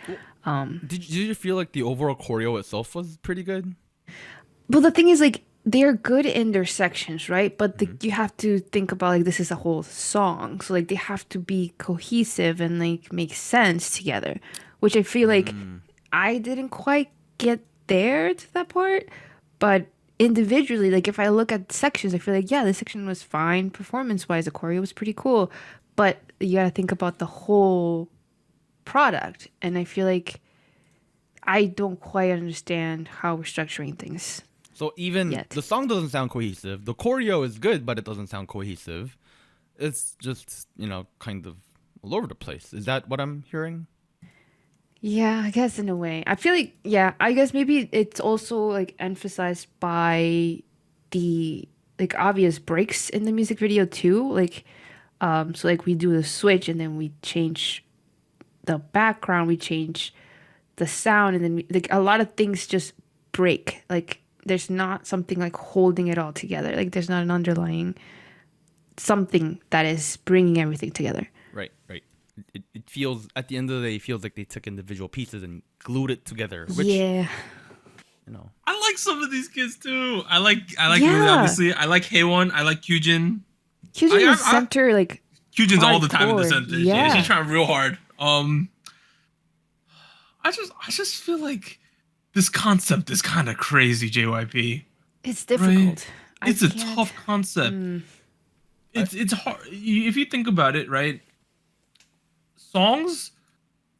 Did you feel like the overall choreo itself was pretty good? But the thing is, like, they're good in their sections, right? But you have to think about like this is a whole song, so like they have to be cohesive and like make sense together, which I feel like I didn't quite get there to that part. But individually, like if I look at sections, I feel like this section was fine performance-wise. The choreo was pretty cool, but you gotta think about the whole product, and I feel like I don't quite understand how we're structuring things. So even the song doesn't sound cohesive. The choreo is good, but it doesn't sound cohesive. It's just, kind of all over the place. Is that what I'm hearing? Yeah, I guess in a way. I feel like, I guess maybe it's also like emphasized by the like obvious breaks in the music video too. Like, so like we do the switch and then we change the background, we change the sound, and then like a lot of things just break. Like there's not something like holding it all together. Like there's not an underlying something that is bringing everything together. Right. It feels, at the end of the day, it feels like they took individual pieces and glued it together. Which, I like some of these kids too. I like Lily, obviously. I like Haewon. I like Kyujin. Kyujin is center, like Kyujin's all the time in the center. Yeah. She's trying real hard. I just feel like this concept is kind of crazy, JYP. It's difficult. Right? It's a tough concept. It's hard if you think about it, right? Songs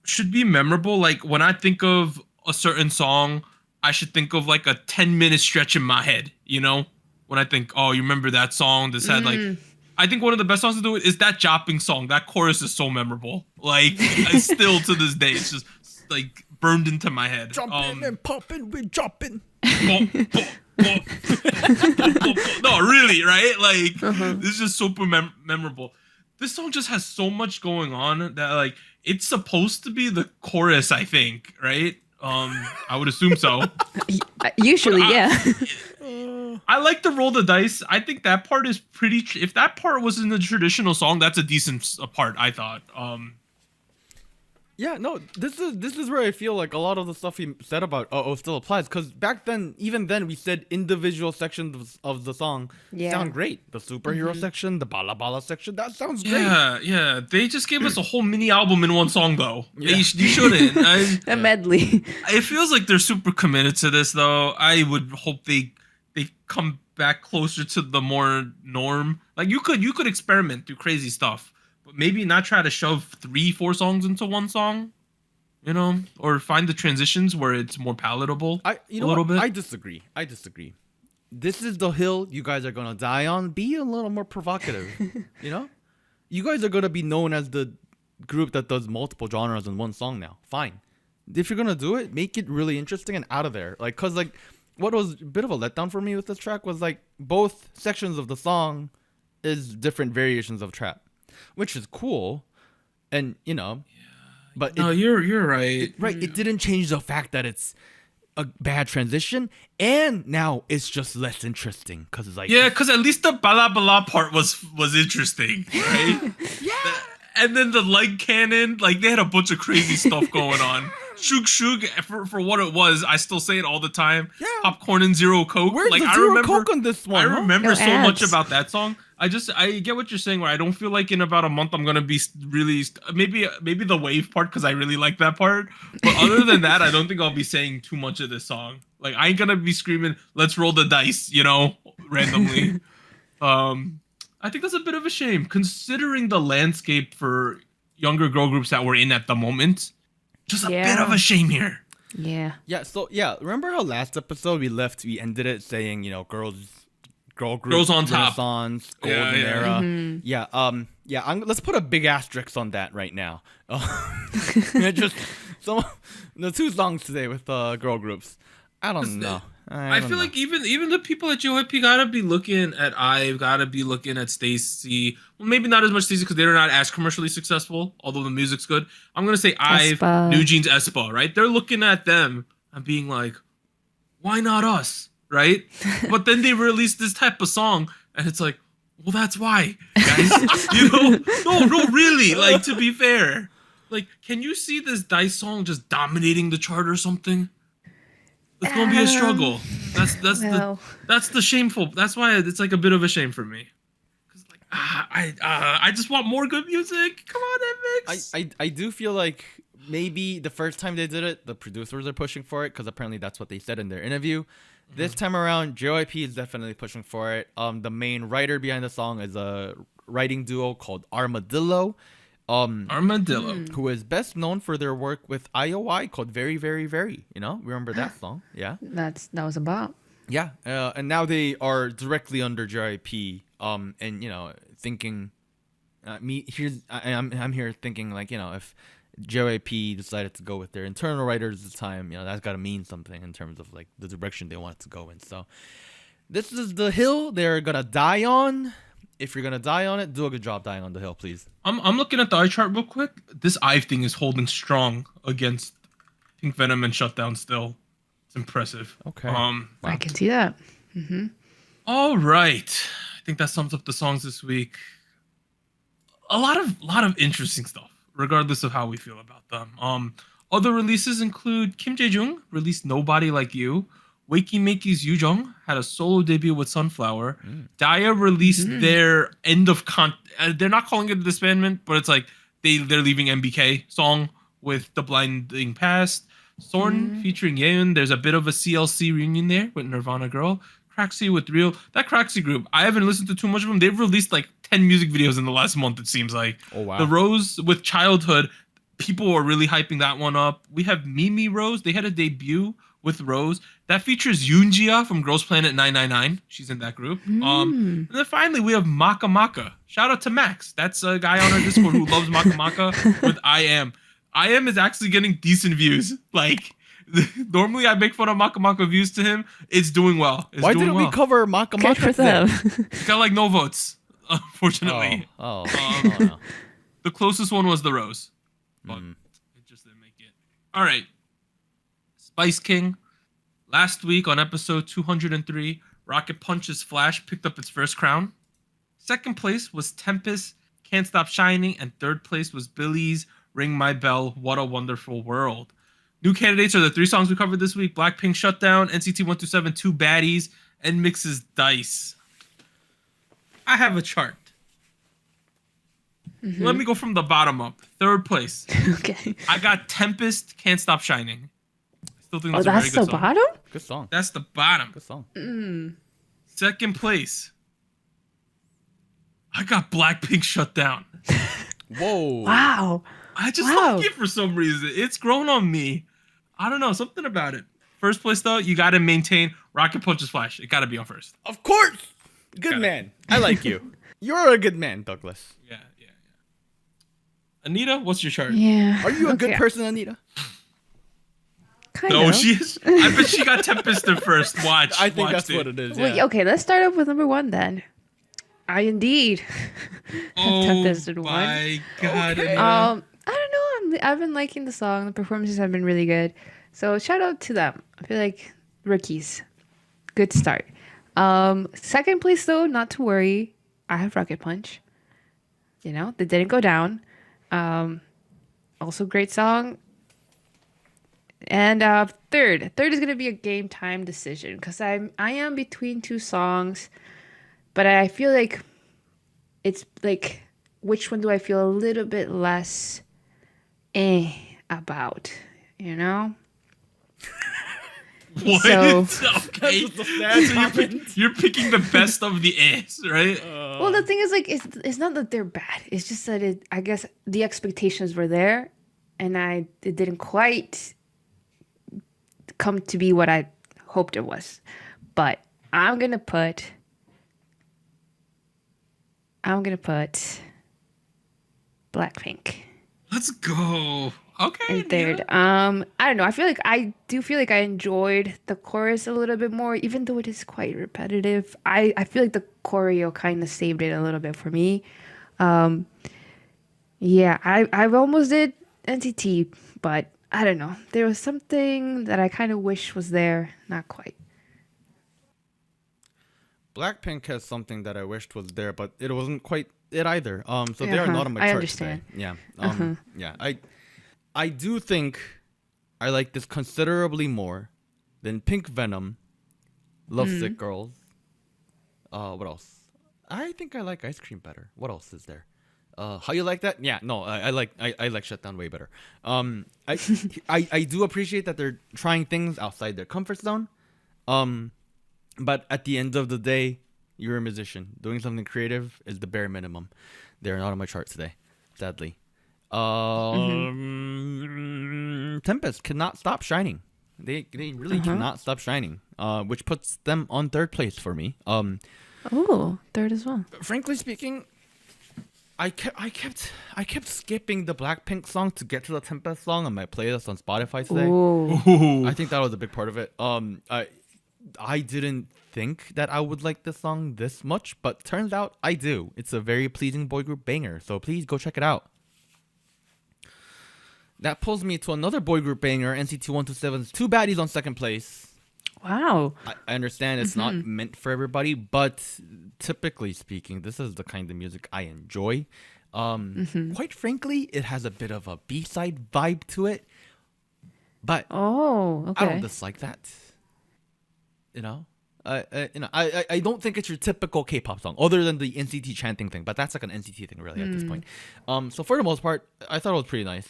should be memorable. Like when I think of a certain song, I should think of like a 10-minute stretch in my head, when I think, oh, you remember that song? This had like, I think one of the best songs to do it is that Jopping song. That chorus is so memorable. Like still to this day, it's just like burned into my head. Jumping and popping, we're dropping. No, really, right? Like this is just super memorable. This song just has so much going on that like it's supposed to be the chorus, I think, right? I would assume so. Usually, I like to roll the dice. I think that part is pretty. If that part was in the traditional song, that's a decent part, I thought. Yeah, no, this is where I feel like a lot of the stuff we said about still applies, because back then, even then, we said individual sections of the song sound great. The superhero section, the bala bala section, that sounds great. Yeah. They just gave us a whole mini album in one song, though. Yeah. You shouldn't. A medley. It feels like they're super committed to this, though. I would hope they come back closer to the more norm. Like you could experiment, do crazy stuff. Maybe not try to shove 3-4 songs into one song, or find the transitions where it's more palatable. A little bit. I disagree. This is the hill you guys are gonna die on. Be a little more provocative. You guys are gonna be known as the group that does multiple genres in one song now. Fine. If you're gonna do it, make it really interesting and out of there. Like, cause like what was a bit of a letdown for me with this track was like both sections of the song is different variations of trap, which is cool, and but no, you're right. It didn't change the fact that it's a bad transition, and now it's just less interesting because it's like because at least the bala bala part was interesting, right? And then the leg cannon, like they had a bunch of crazy stuff going on. Shug for what it was, I still say it all the time. Yeah. Popcorn and Zero Coke. Where's the Zero Coke on this one? I remember so much about that song. I get what you're saying. Where I don't feel like in about a month I'm gonna be really maybe the wave part because I really like that part. But other than that, I don't think I'll be saying too much of this song. Like, I ain't gonna be screaming, let's roll the dice, randomly. I think that's a bit of a shame, considering the landscape for younger girl groups that we're in at the moment. Just a bit of a shame here. Yeah. Yeah. So remember how last episode we ended it saying, girl group, girls on top, Renaissance, golden era. Mm-hmm. Let's put a big asterisk on that right now. Just the 2 songs today with girl groups. I don't know. I feel like even the people at JYP gotta be looking at IVE, gotta be looking at Stacey. Well, maybe not as much Stacey because they're not as commercially successful, although the music's good. I'm gonna say IVE, New Jeans, aespa, right? They're looking at them and being like, why not us, right? But then they release this type of song, and it's like, well, that's why, guys. No, really. Like, to be fair, like, can you see this Dice song just dominating the chart or something? It's gonna be a struggle. That's the shameful. That's why it's like a bit of a shame for me. Cause like I just want more good music. Come on, NMIXX. I do feel like maybe the first time they did it, the producers are pushing for it because apparently that's what they said in their interview. Mm-hmm. This time around, JYP is definitely pushing for it. The main writer behind the song is a writing duo called Armadillo. Who is best known for their work with IOI called Very, Very, Very. Remember that song? Yeah. That was a bop. Yeah. And now they are directly under JYP. And thinking, I'm here thinking like, if JYP decided to go with their internal writers this time, that's got to mean something in terms of like the direction they want it to go in. So this is the hill they're gonna die on. If you're gonna die on it, do a good job dying on the hill, please. I'm looking at the eye chart real quick. This IVE thing is holding strong against Pink Venom and Shutdown still. It's impressive. Okay. Wow. I can see that. Mm-hmm. All right. I think that sums up the songs this week. A lot of interesting stuff, regardless of how we feel about them. Other releases include Kim Jae-jung released Nobody Like You. Wakey Makey's Yoojung had a solo debut with Sunflower. Daya released their end of they're not calling it a disbandment, but it's like they're leaving MBK song with The Blinding Past. Sorn featuring Yeon. There's a bit of a CLC reunion there with Nirvana Girl. Craxy with Real. That Craxy group, I haven't listened to too much of them. They've released like 10 music videos in the last month, it seems like. Oh, wow. The Rose with Childhood, people are really hyping that one up. We have Mimi Rose. They had a debut with Rose that features Yoonjia from Girls Planet 999. She's in that group. And then finally we have Maka Maka. Shout out to Max. That's a guy on our Discord who loves Maka Maka with I Am. I Am is actually getting decent views. Like, normally I make fun of Maka Maka views to him. It's doing well. Why didn't we cover Maka Maka? Good for them. It's got like no votes, unfortunately. No. The closest one was the Rose, but it just didn't make it. All right. Spice King. Last week on episode 203, Rocket Punch's Flash picked up its first crown. Second place was Tempest, Can't Stop Shining, and third place was Billy's Ring My Bell, What a Wonderful World. New candidates are the 3 songs we covered this week: Blackpink Shutdown, NCT 127, 2 Baddies, and NMIXX's Dice. I have a chart. Let me go from the bottom up. Third place. Okay. I got Tempest, Can't Stop Shining. Still think that's a very good the song. bottom? Good song. That's the bottom. Good song. Second place. I got Blackpink Shutdown. Whoa. Wow. I just like it for some reason. It's grown on me. I don't know. Something about it. First place, though, you got to maintain Rocket Punch's Flash. It got to be on first. Of course. Good man. I like you. You're a good man, Douglas. Yeah. Anita, what's your chart? Yeah. Are you a good person, Anita? Kind No, of. she is. I bet she got Tempest in first. Watch. I think that's what it is. Yeah. Well, okay, let's start off with number 1 then. I indeed have Tempest in 1. My God. Okay. I don't know. I've been liking the song. The performances have been really good. So shout out to them. I feel like rookies. Good start. Second place though, not to worry. I have Rocket Punch. They didn't go down. Also great song. And third is gonna be a game time decision because I am between 2 songs, but I feel like it's like which one do I feel a little bit less about? What? So- Okay. That's the sad So comment. you're picking the best of the ass, right? Well, the thing is, like, it's not that they're bad. It's just that I guess the expectations were there, and it didn't quite come to be what I hoped it was. But I'm gonna put Blackpink Let's go. Okay. in third. yeah. I don't know. I do feel like I enjoyed the chorus a little bit more, even though it is quite repetitive. I feel like the choreo kind of saved it a little bit for me. Yeah, I almost did NCT, but I don't know. There was something that I kind of wish was there, not quite. Blackpink has something that I wished was there, but it wasn't quite it either. So they are not on my I chart understand. today. Yeah. Yeah. I do think I like this considerably more than Pink Venom, Lovesick Girls. What else? I think I like Ice Cream better. What else is there? How you like that? Yeah, no, I like Shutdown way better. I do appreciate that they're trying things outside their comfort zone. But at the end of the day, you're a musician. Doing something creative is the bare minimum. They're not on my chart today, sadly. Tempest cannot stop shining. They really cannot stop shining. Which puts them on third place for me. Oh, third as well. Frankly speaking, I kept skipping the Blackpink song to get to the Tempest song on my playlist on Spotify today. Ooh. I think that was a big part of it. I didn't think that I would like this song this much, but turns out I do. It's a very pleasing boy group banger, so please go check it out. That pulls me to another boy group banger, NCT 127's Two Baddies on second place. Wow. I understand it's not meant for everybody, but typically speaking, this is the kind of music I enjoy. Quite frankly, it has a bit of a B-side vibe to it, but Oh, okay. I don't dislike that. You know, I don't think it's your typical K-pop song, other than the NCT chanting thing. But that's like an NCT thing, really, at this point. So for the most part, I thought it was pretty nice.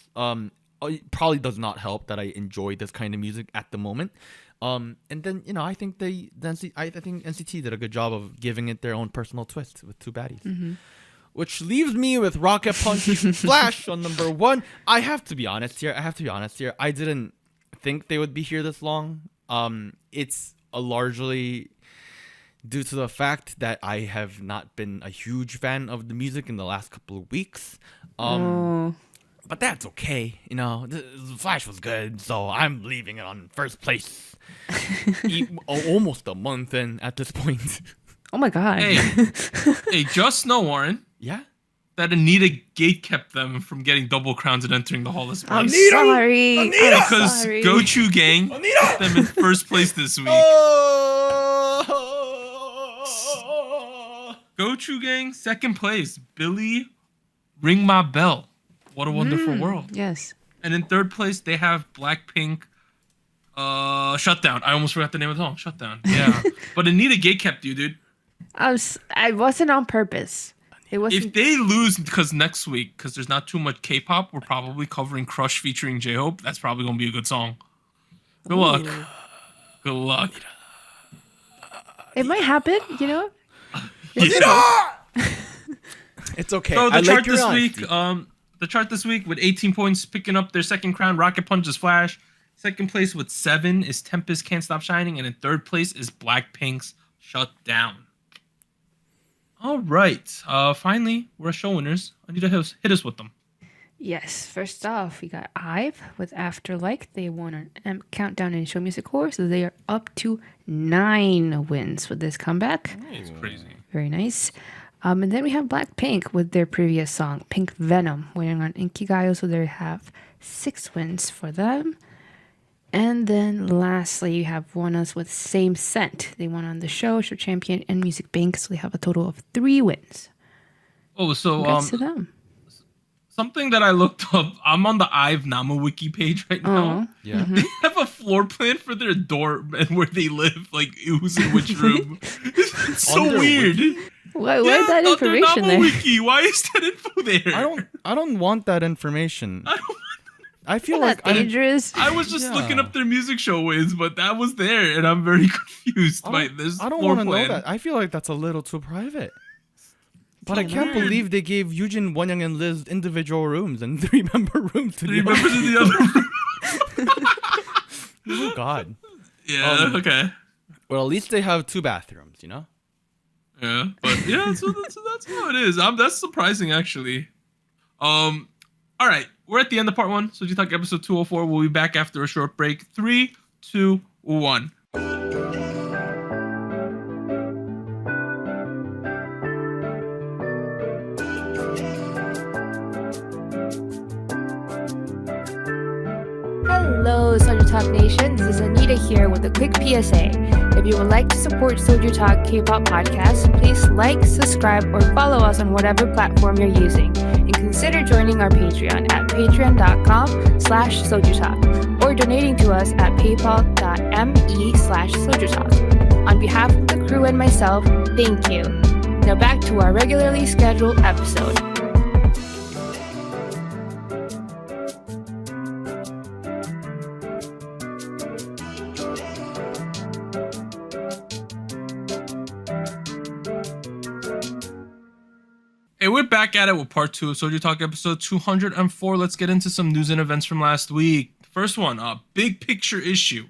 It probably does not help that I enjoy this kind of music at the moment. And then I think I think NCT did a good job of giving it their own personal twist with Two Baddies. Which leaves me with Rocket Punch Flash on number 1. I have to be honest here. I didn't think they would be here this long. It's largely due to the fact that I have not been a huge fan of the music in the last couple of weeks. But that's okay. The Flash was good, so I'm leaving it on first place. Almost a month in at this point. Oh my god. Hey, just know, Warren, Yeah? that Anita gate kept them from getting double crowns and entering the Hall of I'm Spice. sorry. I'm Because sorry. Gochu Gang put them in first place this week. Gochu Gang, second place. Billy, Ring My Bell. What a wonderful world. Yes. And in third place, they have Blackpink, Shutdown. I almost forgot the name of the song. Shutdown. Yeah. But Anita gate kept you, dude. I wasn't on purpose. It wasn't. If they lose, because next week, because there's not too much K-pop, we're probably covering Crush featuring J-Hope. That's probably going to be a good song. Good luck. Good luck. It might happen, Yeah. It's okay. So I the chart like your this honesty. week, with 18 points, picking up their second crown, Rocket Punch's Flash. Second place with 7 is Tempest Can't Stop Shining, and in third place is Blackpink's Shut Down. All right. Finally, we're show winners. Anita, hit us with them. Yes. First off, we got IVE with Afterlife. They won a countdown and show music award, so they are up to 9 wins with this comeback. It's crazy. Very nice. And then we have Blackpink with their previous song, Pink Venom, winning on Inkigayo, so they have 6 wins for them. And then lastly, you have ONEUS with Same Scent. They won on the show champion, and Music Bank, so they have a total of 3 wins. Oh, so Congrats to them. something that I looked up. I'm on the IVE Nama wiki page right now. Yeah. They have a floor plan for their dorm and where they live, like who's in which room. It's so On their weird. Why is that on their information Nama there? wiki. Why is that info there? I don't want that information. I feel like dangerous. I was just looking up their music show wins, but that was there, and I'm very confused by this. I don't want to know that. I feel like that's a little too private. But I can't believe they gave Yujin, Wonyoung, and Liz individual rooms and 3-member rooms to 3 members in the other room. Oh God. Yeah. Okay. Well, at least they have 2 bathrooms, you know. Yeah, but yeah, so that's how it is. That's surprising, actually. All right, we're at the end of part 1. SojuTalk episode 204. We'll be back after a short break. 3, 2, 1. Hello, SojuTalk Nation. This is Anita here with a quick PSA. If you would like to support SojuTalk Kpop Podcast, please like, subscribe, or follow us on whatever platform you're using. And consider joining our Patreon at patreon.com/SojuTalk or donating to us at paypal.me/SojuTalk. On behalf of the crew and myself, thank you. Now back to our regularly scheduled episode. Hey, we're back at it with part 2 of SojuTalk episode 204. Let's get into some news and events from last week. First one, a big picture issue.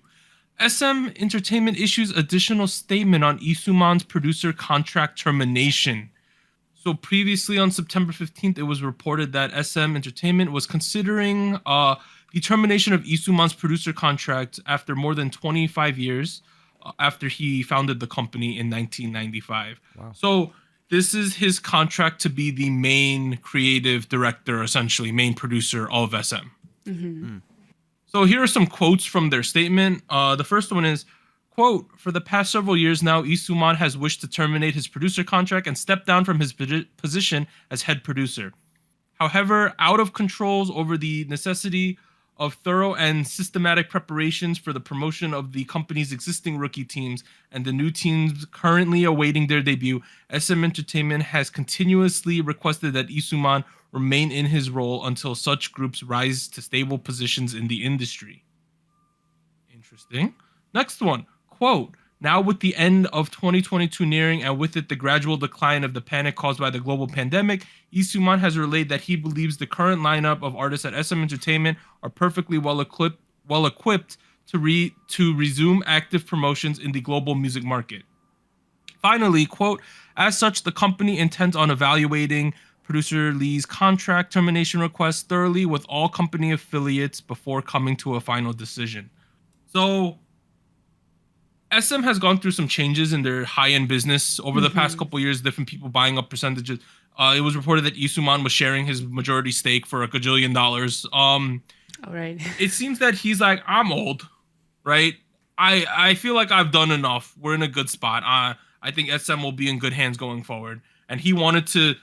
SM Entertainment issues additional statement on Isuman's producer contract termination. So previously on September 15th, it was reported that SM Entertainment was considering the termination of Isuman's producer contract after more than 25 years after he founded the company in 1995. Wow. So this is his contract to be the main creative director, essentially, main producer of SM. So here are some quotes from their statement. The first one is, quote, "For the past several years now, Isuman has wished to terminate his producer contract and step down from his position as head producer. However, out of controls over the necessity of thorough and systematic preparations for the promotion of the company's existing rookie teams and the new teams currently awaiting their debut, SM Entertainment has continuously requested that Isuman remain in his role until such groups rise to stable positions in the industry." Interesting. Next one, quote, "Now with the end of 2022 nearing and with it the gradual decline of the panic caused by the global pandemic, Isuman has relayed that he believes the current lineup of artists at SM Entertainment are perfectly well equipped to resume active promotions in the global music market." Finally, quote, "As such, the company intends on evaluating producer Lee's contract termination request thoroughly with all company affiliates before coming to a final decision." So SM has gone through some changes in their high-end business over the past couple years, different people buying up percentages. It was reported that Isuman was sharing his majority stake for $1 gajillion. All right. It seems that he's like, I'm old, right? I feel like I've done enough. We're in a good spot. I think SM will be in good hands going forward. And he wanted to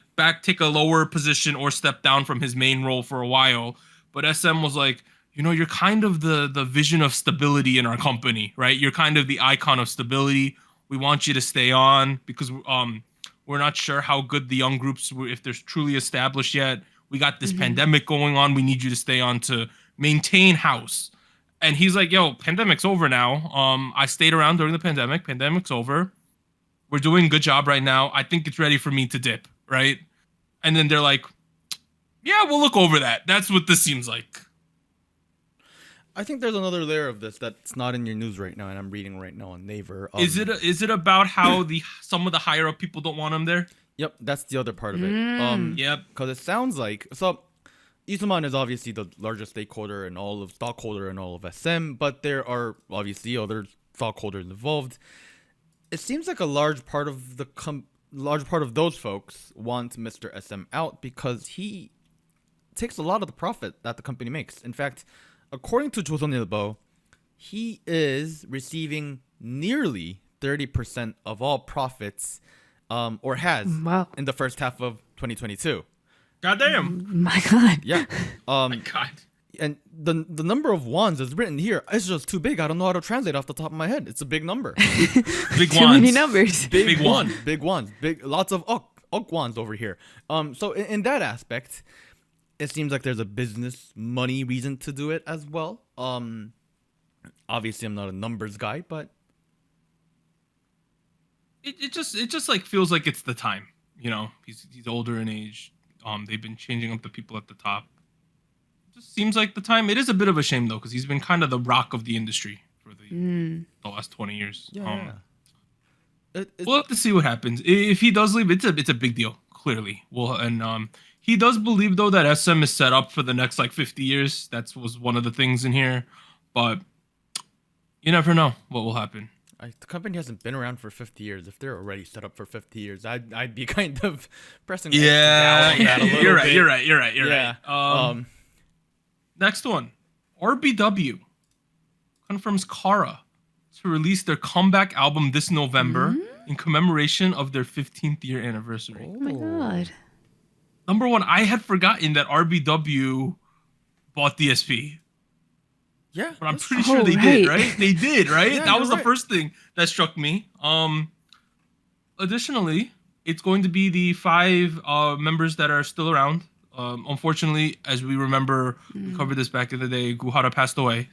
take a lower position or step down from his main role for a while. But SM was like, you know, you're kind of the vision of stability in our company, right? You're kind of the icon of stability. We want you to stay on because we're not sure how good the young groups, if they're truly established yet. We got this pandemic going on. We need you to stay on to maintain house. And he's like, yo, pandemic's over now. I stayed around during the pandemic. Pandemic's over. We're doing a good job right now. I think it's ready for me to dip, right? And then they're like, yeah, we'll look over that. That's what this seems like. I think there's another layer of this that's not in your news right now, and I'm reading right now on Naver. Is it about how some of the higher up people don't want him there? Yep, that's the other part of it. Yep. Because it sounds like Isuman is obviously the largest stakeholder and stockholder in all of SM, but there are obviously other stockholders involved. It seems like a large part of those folks want Mr. SM out because he takes a lot of the profit that the company makes. In fact, according to 조선일보, he is receiving nearly 30% of all profits, or has in the first half of 2022. Goddamn! My God. Yeah. My God. And the number of wands is written here. It's just too big. I don't know how to translate off the top of my head. It's a big number. Big Too wands. many numbers. Big wands. Big wands. Lots of wands over here. So in that aspect, it seems like there's a business money reason to do it as well. Obviously I'm not a numbers guy, but it just like feels like it's the time. You know, he's older in age. They've been changing up the people at the top. It just seems like the time. It is a bit of a shame though, because he's been kind of the rock of the industry for the last 20 years. yeah. We'll have to see what happens. If he does leave, it's a big deal. Clearly, he does believe though that SM is set up for the next like 50 years. That was one of the things in here, but you never know what will happen. The company hasn't been around for 50 years. If they're already set up for 50 years, I'd be kind of pressing. Yeah, down on that a little you're bit. You're right. Next one, RBW confirms Kara to release their comeback album this November in commemoration of their 15th year anniversary. Oh my god. Number one, I had forgotten that RBW bought DSP. Yeah, but I'm pretty sure they did, right? They did, right? Yeah, that was the right. first thing that struck me. Additionally, it's going to be the 5 members that are still around. Unfortunately, as we remember, we covered this back in the day, Guhara passed away.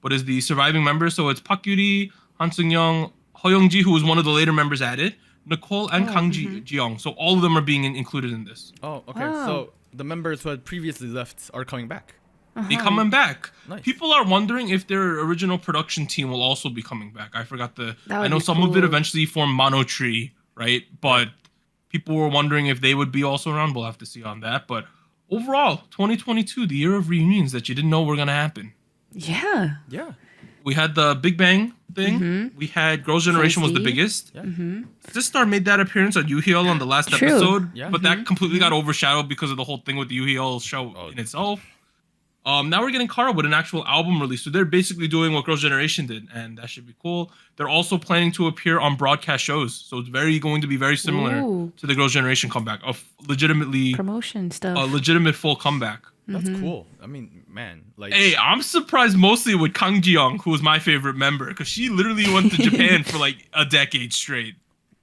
But is the surviving members, so it's Park Yuri, Han Seung-young, Ho Young-ji, who was one of the later members added, Nicole, and Kang Ji-young. So all of them are being included in this. Oh, okay. Wow. So the members who had previously left are coming back. They coming back. Nice. People are wondering if their original production team will also be coming back. I forgot I know be some of it cool. eventually formed Mono Tree, right? But people were wondering if they would be also around. We'll have to see on that. But overall, 2022, the year of reunions that you didn't know were gonna happen. Yeah. Yeah. We had the Big Bang thing. We had Girls' Generation was the Crazy. biggest. Yeah. Sistar made that appearance on Yu-Hyul on the last True. episode, Yeah. but that completely got overshadowed because of the whole thing with the Yu-Hyul show in itself. Now we're getting Kara with an actual album release, so they're basically doing what Girls' Generation did, and that should be cool. They're also planning to appear on broadcast shows, so it's going to be very similar Ooh. to the Girls' Generation comeback, of legitimately Promotion stuff. a legitimate full comeback. That's cool. I mean, man, like Hey, I'm surprised mostly with Kang Ji-young, who was my favorite member, because she literally went to Japan for like a decade straight.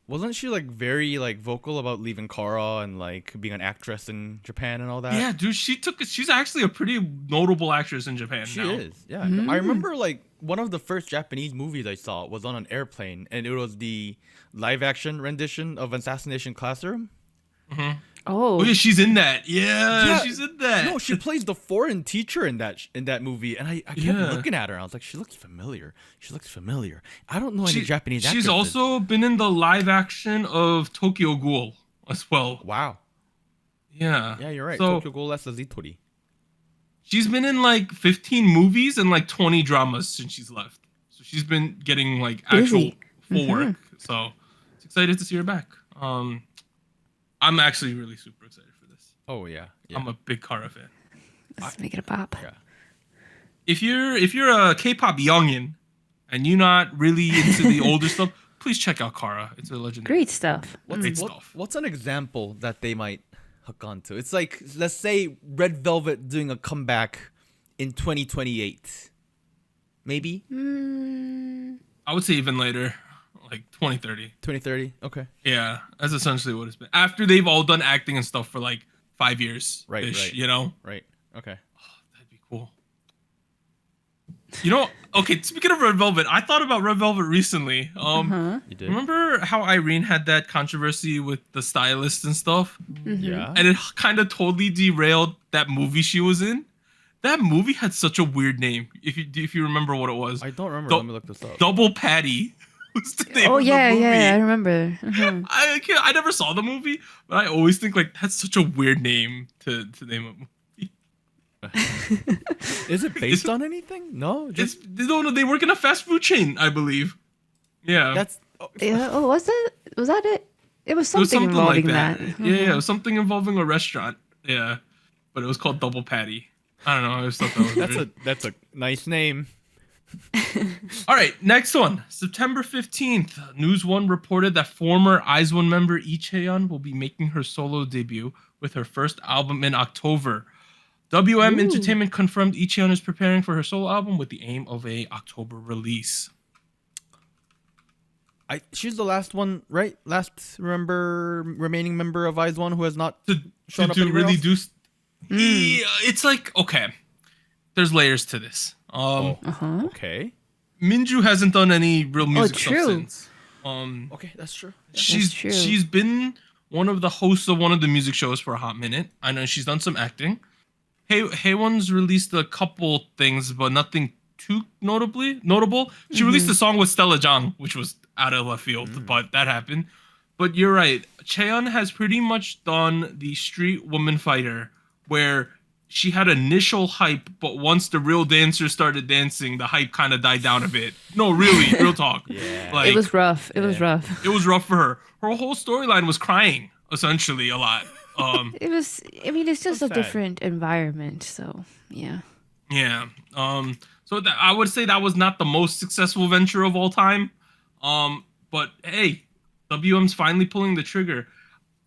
wasn't she like very like vocal about leaving Kara and like being an actress in Japan and all that? Yeah, dude, she's actually a pretty notable actress in Japan She now. is. Yeah. I remember like one of the first Japanese movies I saw was on an airplane, and it was the live action rendition of Assassination Classroom. Oh yeah, she's in that. Yeah, she's in that. No, she plays the foreign teacher in that movie, and I kept looking at her. And I was like, she looks familiar. She looks familiar. I don't know any Japanese actresses. She's also been in the live action of Tokyo Ghoul as well. Wow. Yeah. Yeah, you're right. So Tokyo Ghoul Zitori. she's been in like 15 movies and like 20 dramas since she's left. So she's been getting like actual full work. So it's excited to see her back. I'm actually really super excited for this. Oh yeah. I'm a big Kara fan. Let's make it a pop. Yeah. If you're a K-pop youngin and you're not really into the older stuff, please check out Kara. It's a legendary. Great stuff. What's an example that they might hook onto? It's like, let's say Red Velvet doing a comeback in 2028. Maybe? I would say even later, like 2030. 2030? Okay. Yeah, that's essentially what it's been. After they've all done acting and stuff for like 5 years. Right. You know? Right. Okay. That'd be cool. You know, okay, speaking of Red Velvet, I thought about Red Velvet recently. You did? Remember how Irene had that controversy with the stylist and stuff? Yeah. And it kind of totally derailed that movie she was in. That movie had such a weird name. If you remember what it was. I don't remember. Let me look this up. Double Patty was the name Oh of yeah, the movie. yeah, I remember. I never saw the movie, but I always think like that's such a weird name to name a movie. Is it based on anything? No. Just No, they work in a fast food chain, I believe. Yeah. that's. Yeah, oh, was that it? It was It was something something involving like that. that. Yeah, it was something involving a restaurant. Yeah. But it was called Double Patty. I don't know. I just thought that was weird. That's a nice name. All right, next one. September 15th, News One reported that former IZ*ONE member Lee Chaeyeon will be making her solo debut with her first album in October. WM Entertainment confirmed Lee Chaeyeon is preparing for her solo album with the aim of a October release. She's the last one, right? Last remaining member of IZ*ONE who has not To shown up do anywhere really else? It's like, okay, there's layers to this. Okay. Minju hasn't done any real music stuff true. since. Okay, that's true. She's been one of the hosts of one of the music shows for a hot minute. I know she's done some acting. Haewon's released a couple things, but nothing too notable. She released a song with Stella Jang, which was out of left field, but that happened. But you're right. Chaeyeon has pretty much done the street woman fighter, where she had initial hype, but once the real dancers started dancing, the hype kind of died down a bit. No, really, real talk. Yeah. Like, It was rough. It was rough. It was rough for her. Her whole storyline was crying, essentially, a lot. It was. I mean, it's just a sad. different environment. So yeah. Yeah. So I would say that was not the most successful venture of all time. But hey, WM's finally pulling the trigger.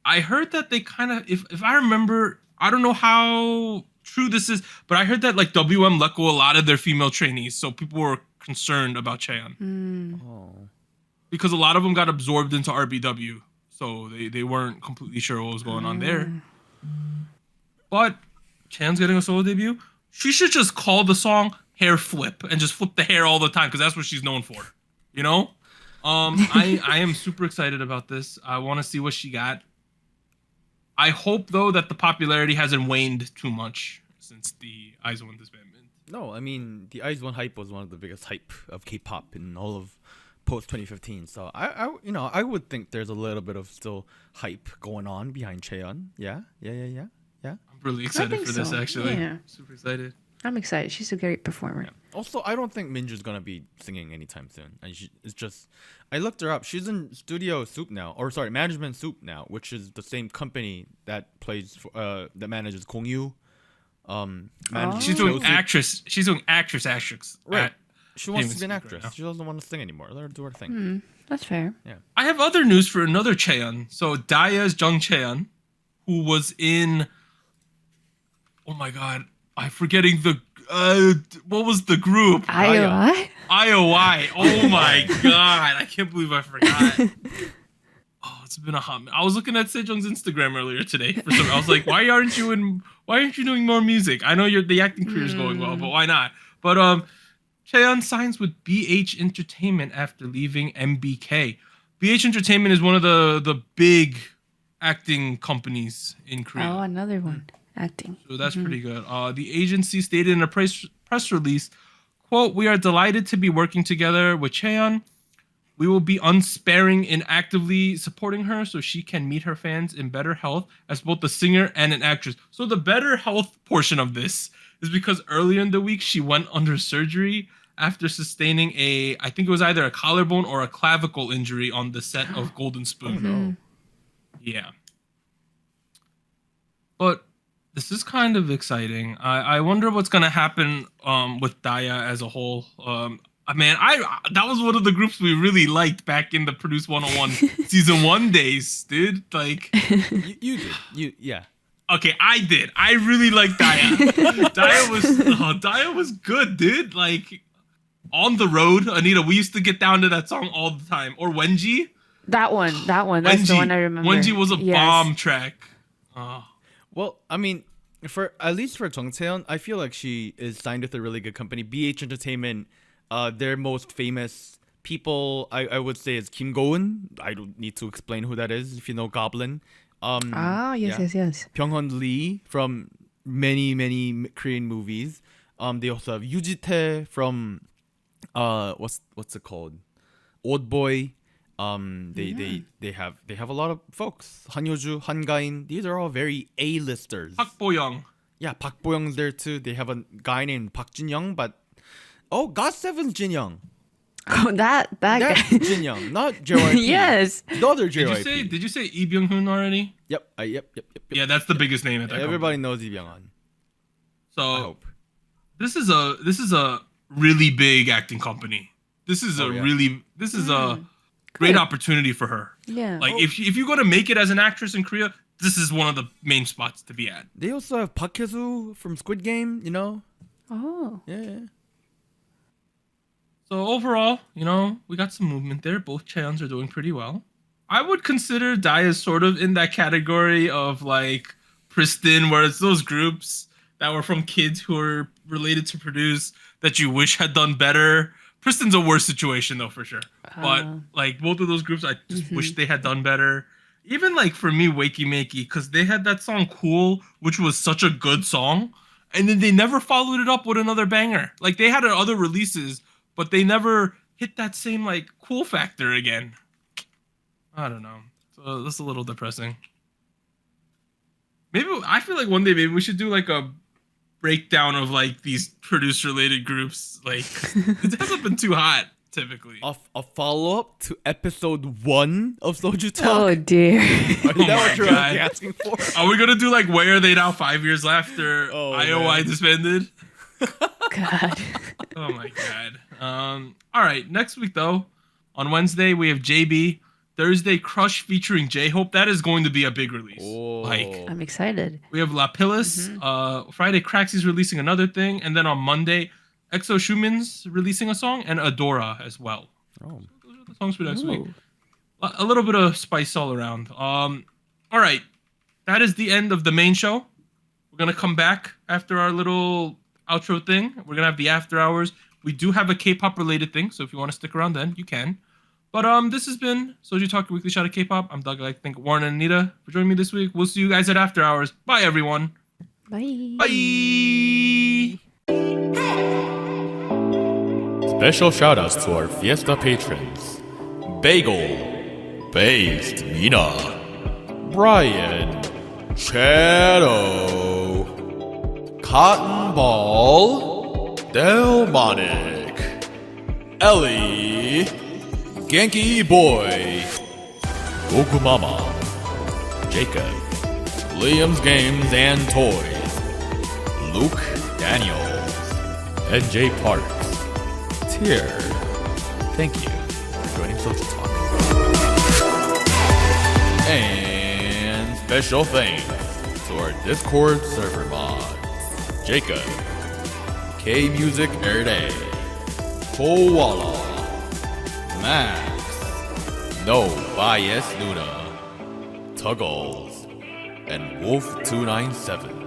I heard that they kind of, if I remember, I don't know how true this is, but I heard that like WM let go a lot of their female trainees, so people were concerned about Chaeyeon because a lot of them got absorbed into RBW, so they weren't completely sure what was going on there. But Chaeyeon's getting a solo debut. She should just call the song "Hair Flip" and just flip the hair all the time, because that's what she's known for. You know, I am super excited about this. I want to see what she got. I hope though that the popularity hasn't waned too much since the IZ*ONE disbandment. No, I mean the IZ*ONE hype was one of the biggest hype of K-pop in all of post 2015. So I would think there's a little bit of still hype going on behind Chaeyeon. Yeah. I'm really excited for this, so. actually. Yeah. Super excited. I'm excited. She's a great performer. Also, I don't think Minju's gonna be singing anytime soon. And it's just, I looked her up. She's in Studio Soup now, or sorry, Management Soup now, which is the same company that plays that manages Gongyu. She's doing actress. She's doing actress. Right. She wants to be an right actress. now. she doesn't want to sing anymore. Let her do her thing. That's fair. I have other news for another Chaeyeon. So Daya's Jung Chaeyeon, who was in, oh my god, I'm forgetting the what was the group? IOI? IOI. Oh my god, I can't believe I forgot. Oh, it's been a hot minute. I was looking at Sejong's Instagram earlier today for some. I was like, why aren't you doing more music? I know the acting career is going well, but why not? But Chaeyeon signs with BH Entertainment after leaving MBK. BH Entertainment is one of the big acting companies in Korea. Oh, another one. Acting. So that's pretty good. The agency stated in a press release, quote, "We are delighted to be working together with Chaeyeon. We will be unsparing in actively supporting her so she can meet her fans in better health as both a singer and an actress." So the better health portion of this is because earlier in the week she went under surgery after sustaining I think it was either a collarbone or a clavicle injury on the set of Golden Spoon. Oh, no. Yeah. But this is kind of exciting. I wonder what's gonna happen with Daya as a whole. Man, that was one of the groups we really liked back in the Produce 101 season 1 days, dude. Like you did. Yeah. Okay, I did. I really liked Daya. Daya was good, dude. Like On the Road, Anita, we used to get down to that song all the time. Or Wenji. That one. That's the one I remember. Wenji was a bomb track. Well, I mean, at least for Jung Chaeyeon, I feel like she is signed with a really good company. BH Entertainment, their most famous people, I would say, is Kim Go-eun. I don't need to explain who that is if you know Goblin. Yes. Byung-hun Lee from many Korean movies. They also have Yoo Ji-tae from what's it called? Old Boy. They have a lot of folks. Han Yo-ju, Han Ga-in. These are all very A-listers. Park Bo-young. Yeah, Park Bo-young's there too. They have a guy named Park Jin-young, but GOT7's Jin-young. Oh, that guy. That's Jin-young, not JYP. Yes. The other JYP. Did you say Lee Byung-hun already? Yep. Yep. Yeah, that's the biggest name at that Everybody company. knows Lee Byung-hun. So I hope. this is a really big acting company. This is a great opportunity for her. Yeah. Like if you're gonna make it as an actress in Korea, this is one of the main spots to be at. They also have Park Hye-soo from Squid Game, you know? Oh. Yeah. So overall, we got some movement there. Both Chaeyeons are doing pretty well. I would consider Daya sort of in that category of like Kristen, where it's those groups that were from kids who are related to produce that you wish had done better. Kristen's a worse situation though, for sure. But like both of those groups, I just wish they had done better. Even like for me, Wakey Makey, because they had that song Cool, which was such a good song. And then they never followed it up with another banger. Like they had other releases, but they never hit that same like cool factor again. I don't know. So that's a little depressing. Maybe I feel like one day maybe we should do like a breakdown of like these produce related groups. Like it hasn't been too hot typically. A follow up to episode 1 of SojuTalk. Oh dear. Is that what you're asking for? Are we gonna do like where are they now 5 years after IOI disbanded? God. Oh my god. All right. Next week though, on Wednesday we have JB. Thursday, Crush featuring J-Hope. That is going to be a big release. Oh. Like I'm excited. we have La Pillis. Friday, Craxy's releasing another thing, and then on Monday, EXO Shumin's releasing a song, and Adora as well. Oh. So those are the songs for next week. A little bit of spice all around. All right, that is the end of the main show. We're gonna come back after our little outro thing. We're gonna have the after hours. We do have a K-pop related thing, so if you want to stick around, then you can. But this has been SojuTalk, your weekly shot of K-pop. I'm Doug. I'd like to thank Warren and Anita for joining me this week. We'll see you guys at After Hours. Bye, everyone. Bye. Bye. Special shoutouts to our Fiesta patrons: Bagel, Based Mina, Brian, Shadow, Cotton Ball, Delmonic, Ellie, Genki Boy, Goku Mama, Jacob, Liam's Games and Toys, Luke Daniels, and Jay Parks. Tier, thank you for joining SojuTalk. And special thanks to our Discord server mods: Jacob, K Music Erday, Koala, Max, No Bias Luna, Tuggles, and Wolf297.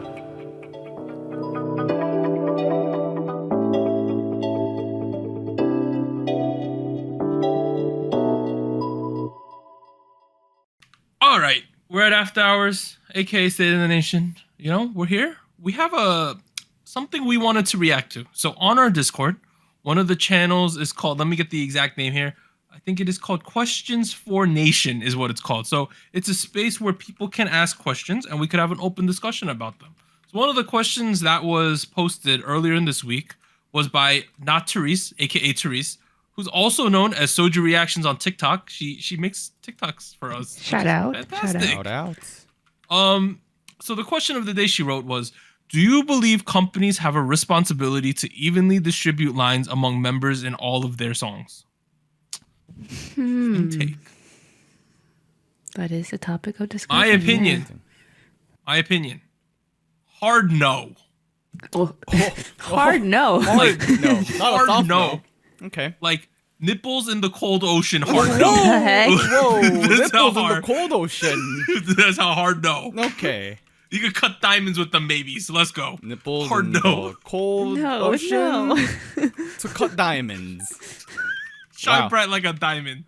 All right, we're at After Hours, aka State of the Nation. You know, we're here. We have something we wanted to react to. So on our Discord, one of the channels is called, let me get the exact name here. I think it is called Questions for Nation is what it's called. So it's a space where people can ask questions and we could have an open discussion about them. So one of the questions that was posted earlier in this week was by Not Therese, aka Therese, who's also known as Soju Reactions on TikTok. She makes TikToks for us. Shout out. Fantastic. Shout out. So the question of the day she wrote was, do you believe companies have a responsibility to evenly distribute lines among members in all of their songs? Take. That is a topic of discussion. My opinion. Hard no. Oh. Hard no. Hard no. Not a Hard soft no. Okay. Like nipples in the cold ocean. Hard What no. the heck? Whoa, That's how nipples in the hard. cold ocein. That's how hard no. Okay. You could cut diamonds with them, maybe. So let's go. Nipples Hard in no. the cold ocean No. to cut diamonds. Shine Wow. bright like a diamond.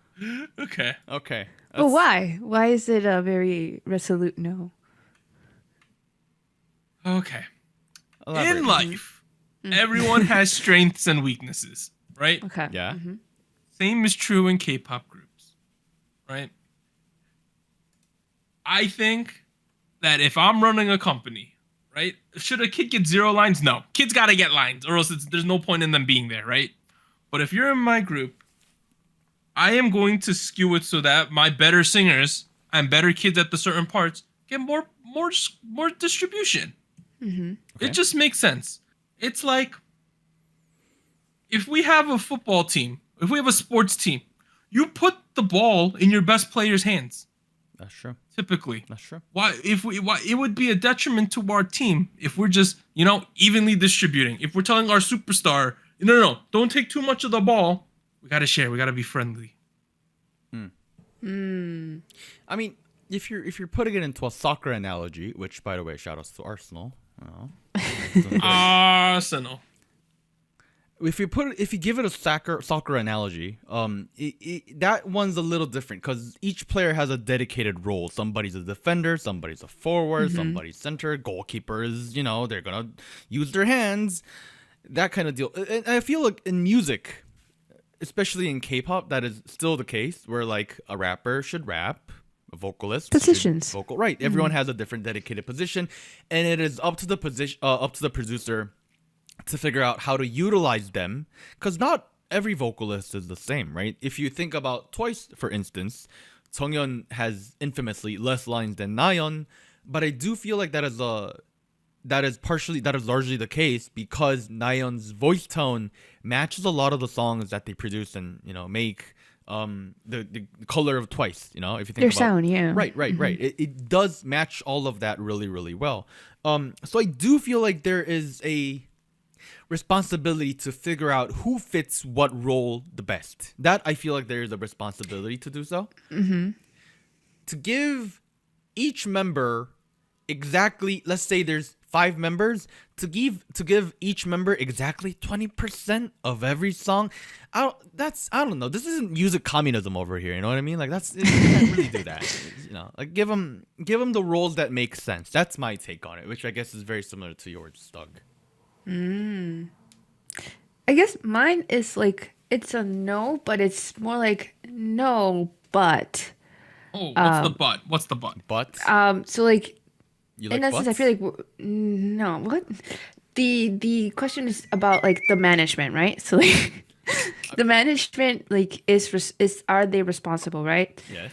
Okay. Okay. But why? Why is it a very resolute no? Okay. Elaborate. In life, everyone has strengths and weaknesses, right? Okay. Yeah. Same is true in K-pop groups, right? I think that if I'm running a company, right, should a kid get 0 lines? No. Kids got to get lines, or else there's no point in them being there, right? But if you're in my group, I am going to skew it so that my better singers and better kids at the certain parts get more distribution. Okay. It just makes sense. It's like if we have a football team, if we have a sports team, you put the ball in your best player's hands. That's true. Typically. That's true. Why it would be a detriment to our team if we're just, evenly distributing. If we're telling our superstar, no, don't take too much of the ball. We got to share. We got to be friendly. I mean, if you're putting it into a soccer analogy, which by the way, shout outs to Arsenal. Arsenal. If you give it a soccer analogy, that one's a little different because each player has a dedicated role. Somebody's a defender, somebody's a forward, somebody's center, goalkeeper is, they're gonna use their hands, that kind of deal. And I feel like in music, especially in K-pop, that is still the case where like a rapper should rap, a vocalist positions, right. Everyone has a different dedicated position, and it is up to the producer to figure out how to utilize them, because not every vocalist is the same, right? If you think about Twice, for instance, Sungyeon has infamously less lines than Nayeon, but I do feel like that is largely the case because Nayeon's voice tone matches a lot of the songs that they produce and make the color of Twice. If you think their about sound, yeah, right. It does match all of that really, really well. So I do feel like there is a responsibility to figure out who fits what role the best. That I feel like there is a responsibility to do so. To give each member exactly, let's say there's 5 members, to give each member exactly 20% of every song. I don't know. This isn't music communism over here. You know what I mean? Like you can't really do that. Like give them the roles that make sense. That's my take on it, which I guess is very similar to yours, Doug. I guess mine is like it's a no, but it's more like no, but. Oh, what's the but? What's the but? But. So like, You like in essence, I feel like no. What? The question is about like the management, right? So like, the management like is are they responsible, right? Yes.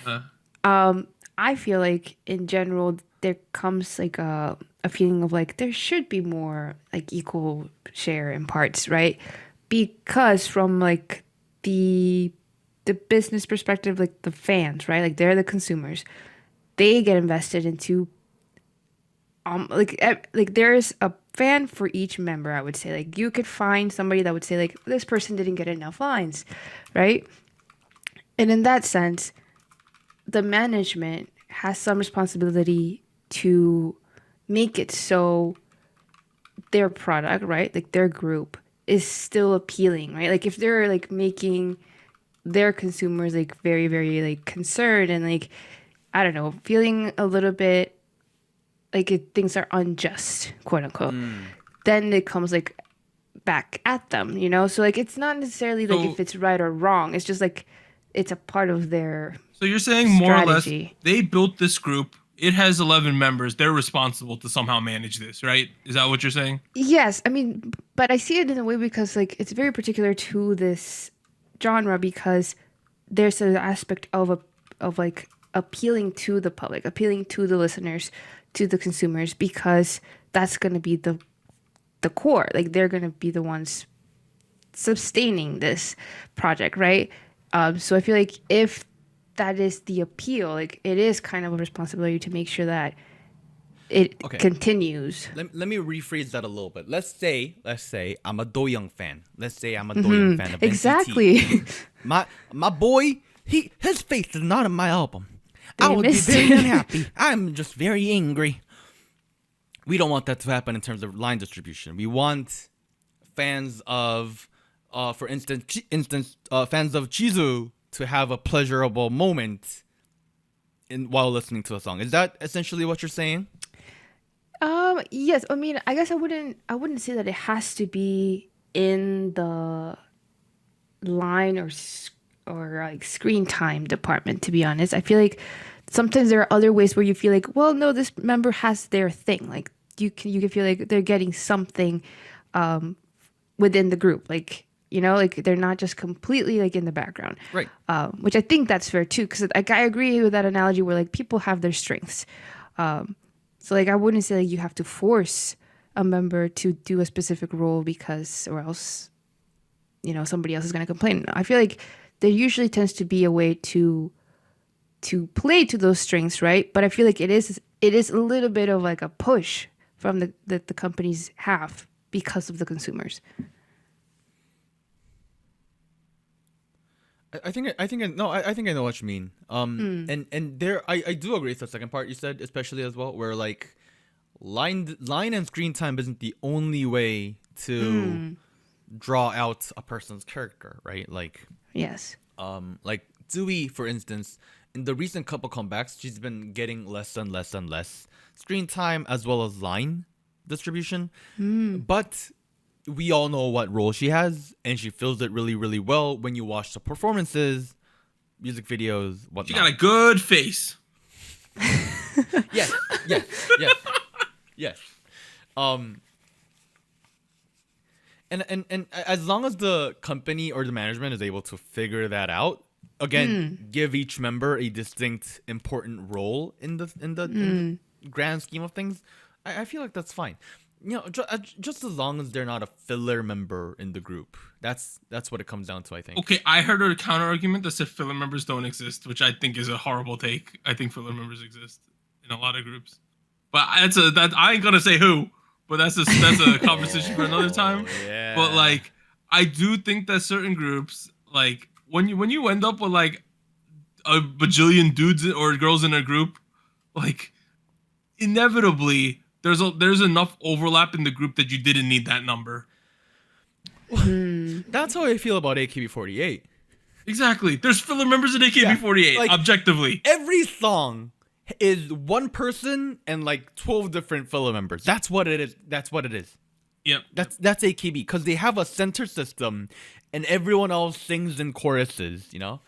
I feel like in general there comes like a feeling of like there should be more like equal share in parts, right? Because from like the business perspective, like the fans, right? Like they're the consumers. They get invested into like there's a fan for each member, I would say. Like you could find somebody that would say like this person didn't get enough lines, right? And in that sense, the management has some responsibility to make it so their product, right, like their group is still appealing, right? Like if they're like making their consumers like very, very like concerned and like, I don't know, feeling a little bit like things are unjust, quote unquote, then it comes like back at them, So like it's not necessarily like if it's right or wrong. It's just like it's a part of their So you're saying more or less they built this group. It has 11 members. They're responsible to somehow manage this, right? Is that what you're saying? Yes. I mean, but I see it in a way because like it's very particular to this genre because there's an aspect of like appealing to the public, appealing to the listeners, to the consumers, because that's going to be the core. Like they're going to be the ones sustaining this project, right? So I feel like if that is the appeal, like it is kind of a responsibility to make sure that it continues. Let me rephrase that a little bit. Let's say I'm a Do-young fan. Let's say I'm a Do-young fan of exactly. NCT. My boy, his face is not in my album. I would be very unhappy. I'm just very angry. We don't want that to happen in terms of line distribution. We want fans of, for instance, fans of Chizu to have a pleasurable moment while listening to a song. Is that essentially what you're saying? Yes. I mean, I guess I wouldn't say that it has to be in the line or like screen time department, to be honest. I feel like sometimes there are other ways where you feel like, well, no, this member has their thing. Like you can feel like they're getting something within the group, like like they're not just completely like in the background, right? Which I think that's fair too, because like I agree with that analogy where like people have their strengths. So like I wouldn't say like you have to force a member to do a specific role because or else somebody else is going to complain. I feel like there usually tends to be a way to play to those strengths, right? But I feel like it is a little bit of like a push from the companies have because of the consumers. I think I know what you mean. And there I do agree with the second part you said, especially as well, where like line and screen time isn't the only way to draw out a person's character, right? Like Yes. like Dewey, for instance, in the recent couple comebacks, she's been getting less and less and less screen time as well as line distribution. But we all know what role she has, and she fills it really, really well when you watch the performances, music videos, whatnot. She got a good face. Yes. And as long as the company or the management is able to figure that out, again, give each member a distinct, important role in the grand scheme of things, I feel like that's fine. You know, just as long as they're not a filler member in the group. That's what it comes down to, I think. Okay, I heard a counter argument that said filler members don't exist, which I think is a horrible take. I think filler members exist in a lot of groups, but I ain't gonna say who. But that's a conversation for another time. Yeah. But like, I do think that certain groups, like when you end up with like a bajillion dudes or girls in a group, like inevitably there's enough overlap in the group that you didn't need that number. That's how I feel about AKB48. Exactly. There's filler members in AKB48, like, objectively. Every song is one person and like 12 different filler members. That's what it is. Yep. That's AKB, because they have a center system and everyone else sings in choruses, you know?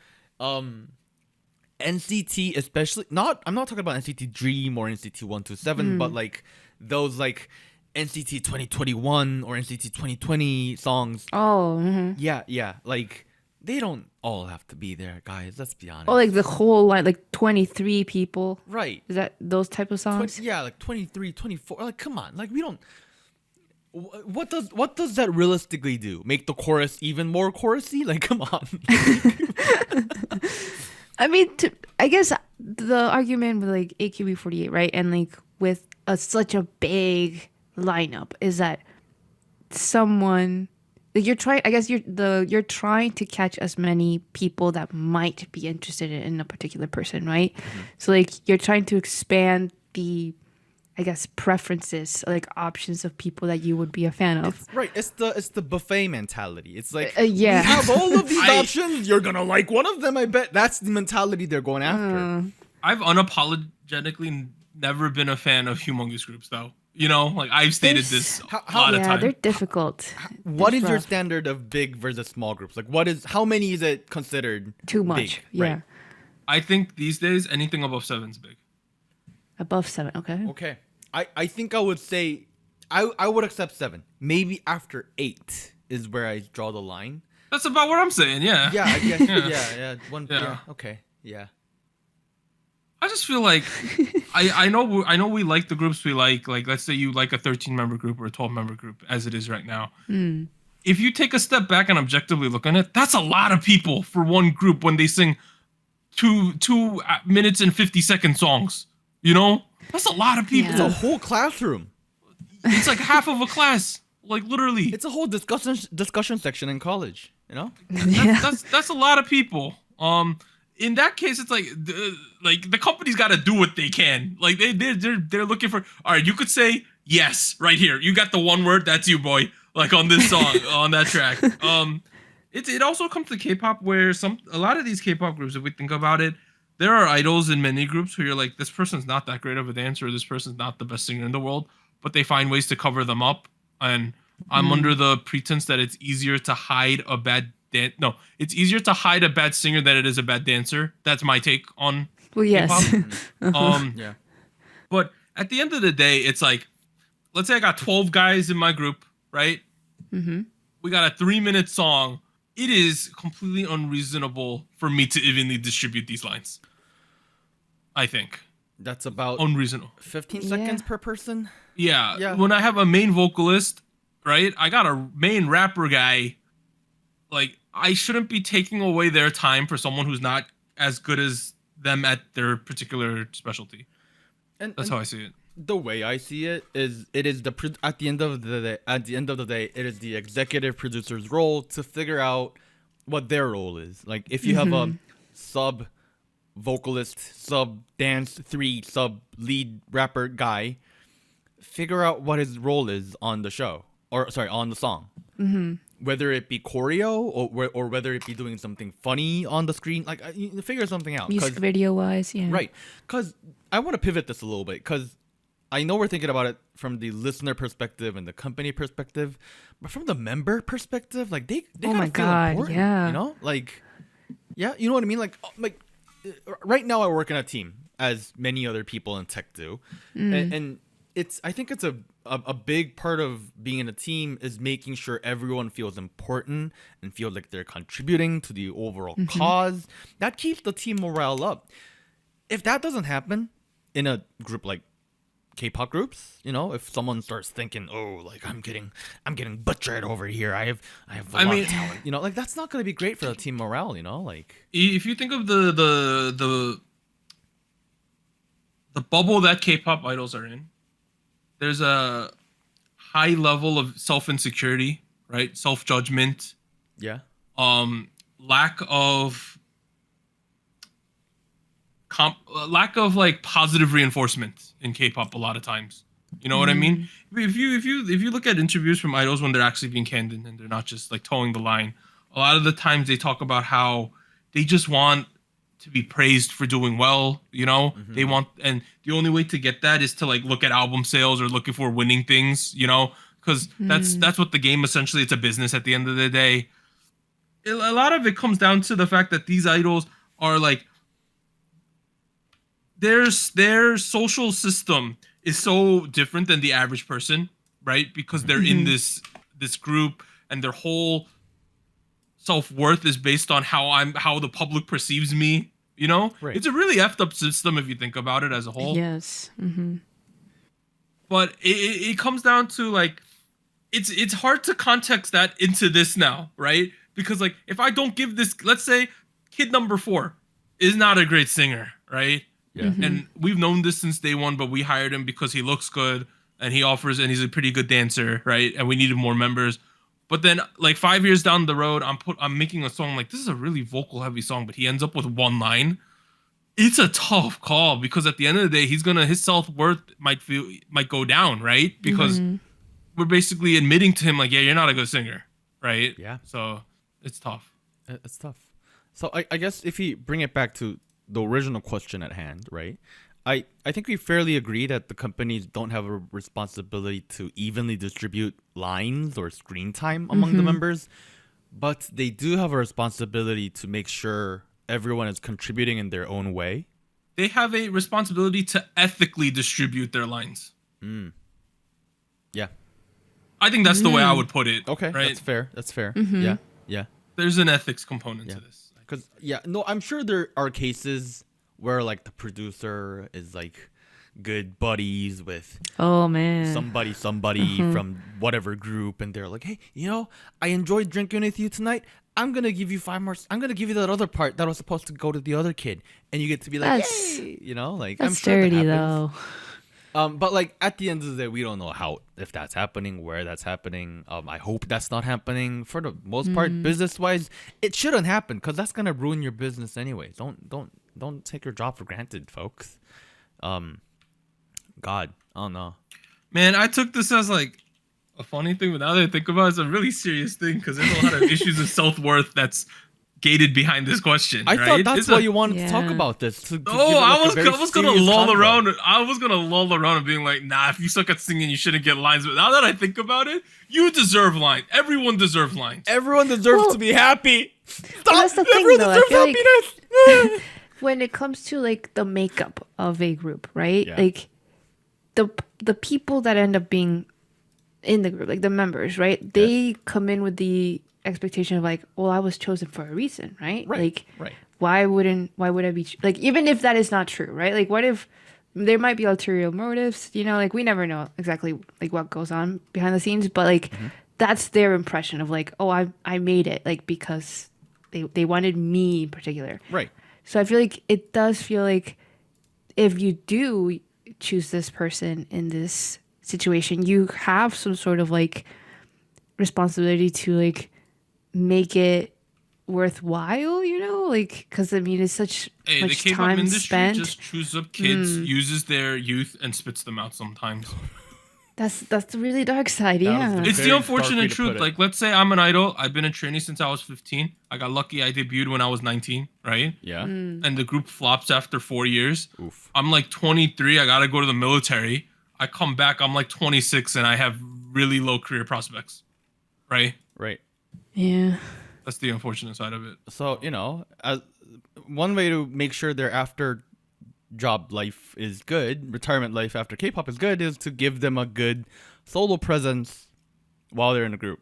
NCT especially, I'm not talking about NCT Dream or NCT 127, but like those like NCT 2021 or NCT 2020 songs. Oh. Yeah. Like they don't all have to be there, guys. Let's be honest. Oh, like the whole like 23 people. Right. Is that those type of songs? Like 23, 24. Like, come on. Like, we don't. What does that realistically do? Make the chorus even more chorusy? Like, come on. I mean, I guess the argument with like AKB48, right, and like with such a big lineup is that someone. Like you're trying to catch as many people that might be interested in a particular person, right? So like you're trying to expand the, I guess, preferences, like options of people that you would be a fan of. It's the buffet mentality. It's like yeah, we have all of these options. You're gonna like one of them, I bet. That's the mentality they're going after. I've unapologetically never been a fan of humongous groups, though. You know, like I've stated this a lot of times. Yeah, they're difficult. What is your standard of big versus small groups? Like, how many is it considered too much? Big, yeah. Right? I think these days anything above 7 is big. Above 7, okay. Okay. I think I would say I would accept 7. Maybe after 8 is where I draw the line. That's about what I'm saying. Yeah. Yeah, I guess. yeah. Yeah. Okay. Yeah. I just feel like I know we like the groups we like let's say you like a 13-member group or a 12-member group as it is right now. If you take a step back and objectively look at it, that's a lot of people for one group when they sing 2 minutes and 50-second songs. You know, that's a lot of people. It's a whole classroom. It's like half of a class, like literally. It's a whole discussion section in college. You know, that's a lot of people. In that case, it's like the company's got to do what they can. Like they're looking for. All right, you could say yes right here. You got the one word. That's you, boy. Like on this song, on that track. It also comes to K-pop where a lot of these K-pop groups, if we think about it, there are idols in many groups who you're like, this person's not that great of a dancer, or this person's not the best singer in the world, but they find ways to cover them up. And I'm under the pretense that it's easier to hide a bad. It's easier to hide a bad singer than it is a bad dancer. That's my take on yes. K-pop. Yeah. But at the end of the day, it's like, let's say I got 12 guys in my group, right? We got a 3-minute song. It is completely unreasonable for me to evenly distribute these lines. I think. That's about unreasonable. 15 seconds per person? Yeah. When I have a main vocalist, right? I got a main rapper guy. Like, I shouldn't be taking away their time for someone who's not as good as them at their particular specialty. That's how I see it. The way I see it is at the end of the day, it is the executive producer's role to figure out what their role is. Like if you have a sub vocalist, sub dance 3, sub lead rapper guy, figure out what his role is on the show, or sorry, on the song. Whether it be choreo or whether it be doing something funny on the screen, like you figure something out. Music video wise, yeah. Right. Because I want to pivot this a little bit, because I know we're thinking about it from the listener perspective and the company perspective, but from the member perspective, like they Oh gotta my feel God, important, yeah. you know, like, yeah, you know what I mean, like right now I work in a team, as many other people in tech do, and I think it's a big part of being in a team is making sure everyone feels important and feel like they're contributing to the overall cause. That keeps the team morale up. If that doesn't happen in a group like K-pop groups, you know, if someone starts thinking, oh, like I'm getting butchered over here, I have a lot of talent, you know, like that's not going to be great for the team morale, you know, like if you think of the bubble that K-pop idols are in, there's a high level of self-insecurity, right? Self-judgment, yeah, lack of like positive reinforcement in K-pop a lot of times. You know what I mean? If you look at interviews from idols when they're actually being candid and they're not just like towing the line, a lot of the times they talk about how they just want to be praised for doing well, you know? They want, and the only way to get that is to like look at album sales or looking for winning things, you know? Because that's what the game essentially, it's a business at the end of the day. A lot of it comes down to the fact that these idols are like, their social system is so different than the average person, right? Because they're in this group, and their whole self-worth is based on how the public perceives me, you know? Right. It's a really effed up system if you think about it as a whole. Yes. But it comes down to like, it's hard to context that into this now, right? Because like, if I don't give this, let's say kid number 4 is not a great singer, right? Yeah. And we've known this since day one, but we hired him because he looks good and and he's a pretty good dancer, right? And we needed more members. But then like 5 years down the road, I'm making a song like, this is a really vocal heavy song, but he ends up with one line. It's a tough call, because at the end of the day, his self-worth might go down, right? Because we're basically admitting to him like, yeah, you're not a good singer, right? Yeah. So it's tough. It's tough. So I guess if we bring it back to the original question at hand, right? I think we fairly agree that the companies don't have a responsibility to evenly distribute lines or screen time among the members, but they do have a responsibility to make sure everyone is contributing in their own way. They have a responsibility to ethically distribute their lines. Yeah. I think that's the way I would put it. Okay, right? That's fair. Yeah. There's an ethics component to this. Because I'm sure there are cases where like the producer is like good buddies with somebody from whatever group, and they're like, hey, you know, I enjoyed drinking with you tonight. I'm gonna give you 5 more. I'm gonna give you that other part that was supposed to go to the other kid, and you get to be like, yay, you know, like That's I'm sure dirty that happens. though. But like at the end of the day, we don't know if that's happening, where that's happening. I hope that's not happening. For the most part, business wise, it shouldn't happen, because that's gonna ruin your business anyway. Don't take your job for granted, folks. God, I don't know. Man, I took this as like a funny thing, but now that I think about it, it's a really serious thing, because there's a lot of issues of self-worth that's gated behind this question. I right? thought that's why you wanted to talk about this. I was gonna lull around. I was gonna lull around and being like, nah, if you suck at singing, you shouldn't get lines. But now that I think about it, you deserve lines. Everyone deserves lines. Everyone deserves to be happy. Stop. That's the thing, Everyone though. deserves happiness. When it comes to like the makeup of a group, right? Yeah. Like the people that end up being in the group, like the members, right? They come in with the expectation of like, well, I was chosen for a reason, right? Like, why would I be like, even if that is not true, right? Like, what if there might be ulterior motives, you know, like we never know exactly like what goes on behind the scenes, but like that's their impression of like, oh, I made it, like because they wanted me in particular, right? So I feel like it does feel like if you do choose this person in this situation, you have some sort of like responsibility to like make it worthwhile, you know, like because I mean it's such Hey, the much K-pop time industry spent. just chews up kids, uses their youth, and spits them out sometimes. That's the really dark side, That was yeah. the It's the very unfortunate dark way to truth. put it. Like, let's say I'm an idol. I've been a trainee since I was 15. I got lucky. I debuted when I was 19, right? Yeah. And the group flops after 4 years. Oof. I'm like 23. I gotta go to the military. I come back. I'm like 26, and I have really low career prospects, right? Right. Yeah. That's the unfortunate side of it. So, you know, one way to make sure their after job life is good, retirement life after K-pop is good, is to give them a good solo presence while they're in a group.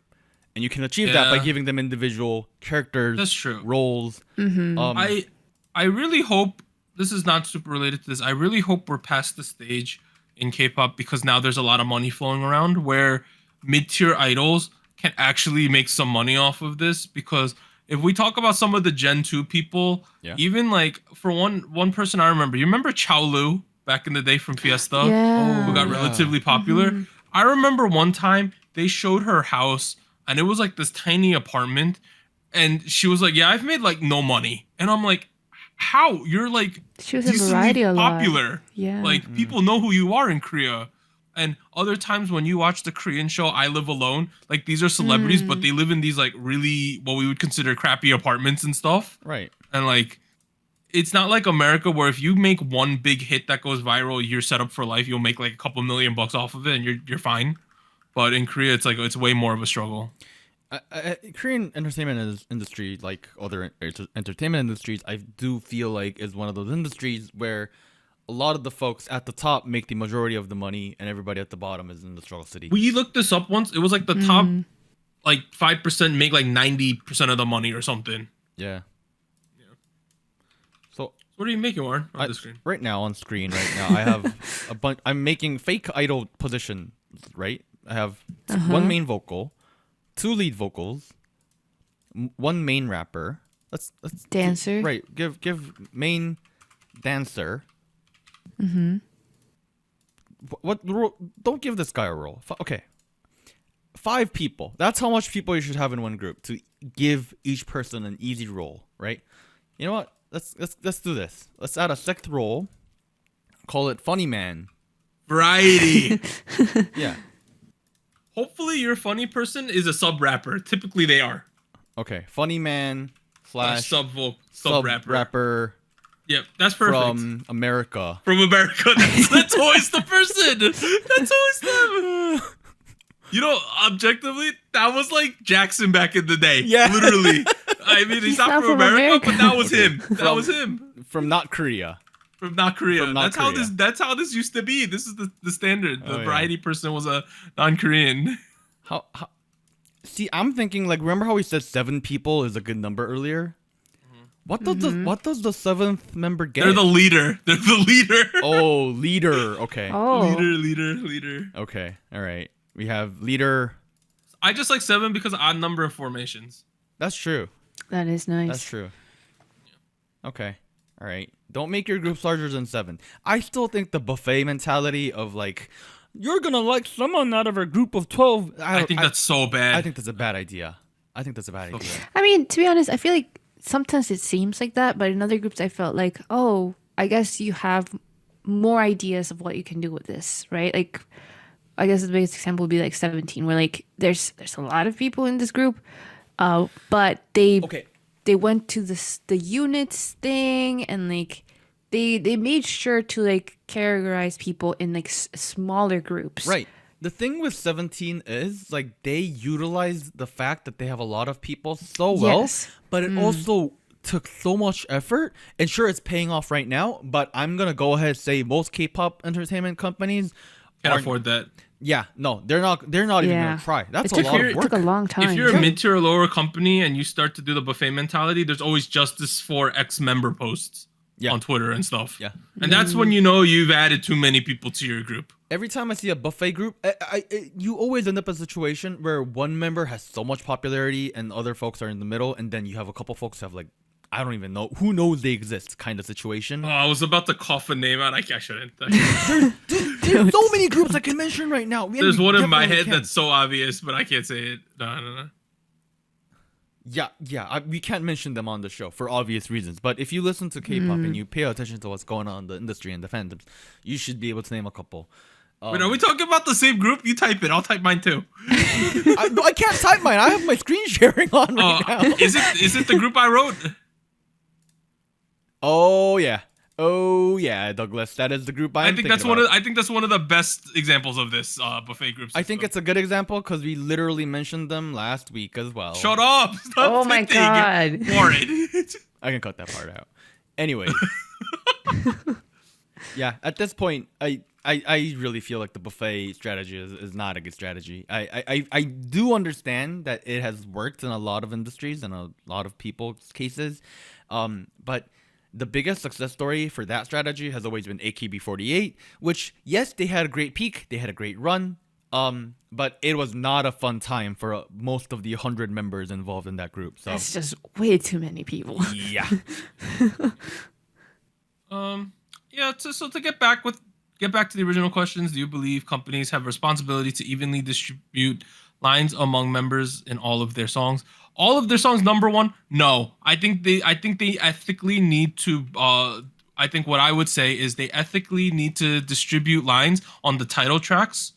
And you can achieve that by Yeah. giving them individual characters, That's true. roles. I really hope this is not super related to this. I really hope we're past the stage in K-pop because now there's a lot of money flowing around where mid-tier idols can actually make some money off of this. Because if we talk about some of the Gen 2 people, Yeah. even like for one person I remember, you remember Chow Lu back in the day from Fiesta, Yeah. who got yeah. relatively popular. I remember one time they showed her house and it was like this tiny apartment, and she was like, "Yeah, I've made like no money," and I'm like, "How? You're like She was in decently Variety a lot. popular. Yeah. Like people know who you are in Korea." And other times when you watch the Korean show I Live Alone, like these are celebrities, but they live in these like really what we would consider crappy apartments and stuff. Right. And like, it's not like America where if you make one big hit that goes viral, you're set up for life. You'll make like a couple $1,000,000 off of it, and you're fine. But in Korea, it's like it's way more of a struggle. Korean entertainment industry, like other entertainment industries, I do feel like is one of those industries where a lot of the folks at the top make the majority of the money, and everybody at the bottom is in the struggle city. We looked this up once. It was like the top like 5% make like 90% of the money or something. Yeah. So What are you making, Warren, on the screen? right now on screen, right now I have a bunch. I'm making fake idol positions. Right. I have one main vocal, 2 lead vocals, 1 main rapper. Let's Dancer. Right. Give main dancer. What role? Don't give this guy a role. Okay. 5 people. That's how much people you should have in one group to give each person an easy role, right? You know what? Let's do this. Let's add a 6th role. Call it Funny Man. Variety. Yeah. Hopefully your funny person is a sub rapper. Typically they are. Okay. Funny Man / Sub rapper. rapper Yep, that's perfect. from America. From America. That's always the person. That's always them. You know, objectively, that was like Jackson back in the day. Yeah. Literally. I mean, he's not from America, but that was him. That was him. From not Korea. From not Korea. From not Korea. That's how this used to be. This is the standard. The Oh, yeah. variety person was a non-Korean. How See, I'm thinking like remember how we said 7 people is a good number earlier? What does the 7th member get? They're the leader. They're the leader. Oh, leader. Okay. Oh. Leader. Okay. All right. We have leader. I just like 7 because odd number of formations. That's true. That is nice. That's true. Okay. All right. Don't make your groups larger than 7. I still think the buffet mentality of like, you're going to like someone out of a group of 12. I think that's so bad. I think that's a bad idea. I mean, to be honest, I feel like sometimes it seems like that, but in other groups I felt like, oh, I guess you have more ideas of what you can do with this, right? Like, I guess the biggest example would be like 17, where like there's a lot of people in this group, but they went to the units thing, and like they made sure to like categorize people in like smaller groups. Right. The thing with 17 is like they utilize the fact that they have a lot of people so well, Yes. but it also took so much effort. And sure, it's paying off right now, but I'm going to go ahead and say most K-pop entertainment companies Can't aren't- afford that. Yeah, no, they're not even going Yeah. to try. That's It a took, lot it of work. took a long time. If you're a mid-tier or lower company and you start to do the buffet mentality, there's always justice for ex-member posts Yeah. on Twitter and stuff. Yeah. And that's when you know you've added too many people to your group. Every time I see a buffet group, you always end up in a situation where one member has so much popularity and other folks are in the middle, and then you have a couple folks who have like, I don't even know, who knows they exist kind of situation. Oh, I was about to cough a name out. I shouldn't. There's so many groups I can mention right now. There's one in my definitely head can. that's so obvious, but I can't say it. No. Yeah. We can't mention them on the show for obvious reasons. But if you listen to K-pop and you pay attention to what's going on in the industry and the fandoms, you should be able to name a couple. Wait, are we talking about the same group? You type it. I'll type mine too. I can't type mine. I have my screen sharing on right now. Is it the group I wrote? Oh yeah, Douglas. That is the group I think that's I think that's one of the best examples of this buffet groups. I think it's a good example because we literally mentioned them last week as well. Shut up! Stop oh my god! Warren. I can cut that part out. Anyway. Yeah, at this point, I really feel like the buffet strategy is not a good strategy. I do understand that it has worked in a lot of industries and a lot of people's cases, but the biggest success story for that strategy has always been AKB48, which, yes, they had a great peak, they had a great run, but it was not a fun time for most of the 100 members involved in that group. So that's just way too many people. Yeah. Yeah. So to get back to the original questions, do you believe companies have a responsibility to evenly distribute lines among members in all of their songs? All of their songs, number one, no. I think they ethically need to. I think what I would say is they ethically need to distribute lines on the title tracks.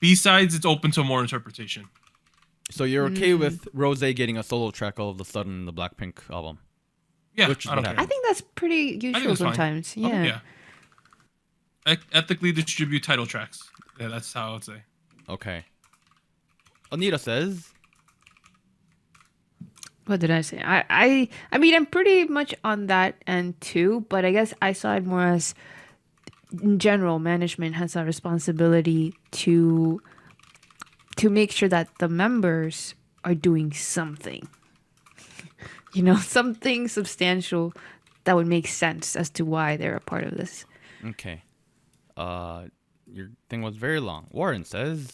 Besides, it's open to more interpretation. So you're okay with Rose getting a solo track all of a sudden in the Blackpink album? Yeah, I think that's pretty usual sometimes. Fine. Yeah. Ethically distribute title tracks. Yeah, that's how I would say. Okay. Anita says. What did I say? I mean, I'm pretty much on that end too, but I guess I saw it more as, in general, management has a responsibility to make sure that the members are doing something. Something substantial that would make sense as to why they're a part of this. Okay. Your thing was very long. Warren says,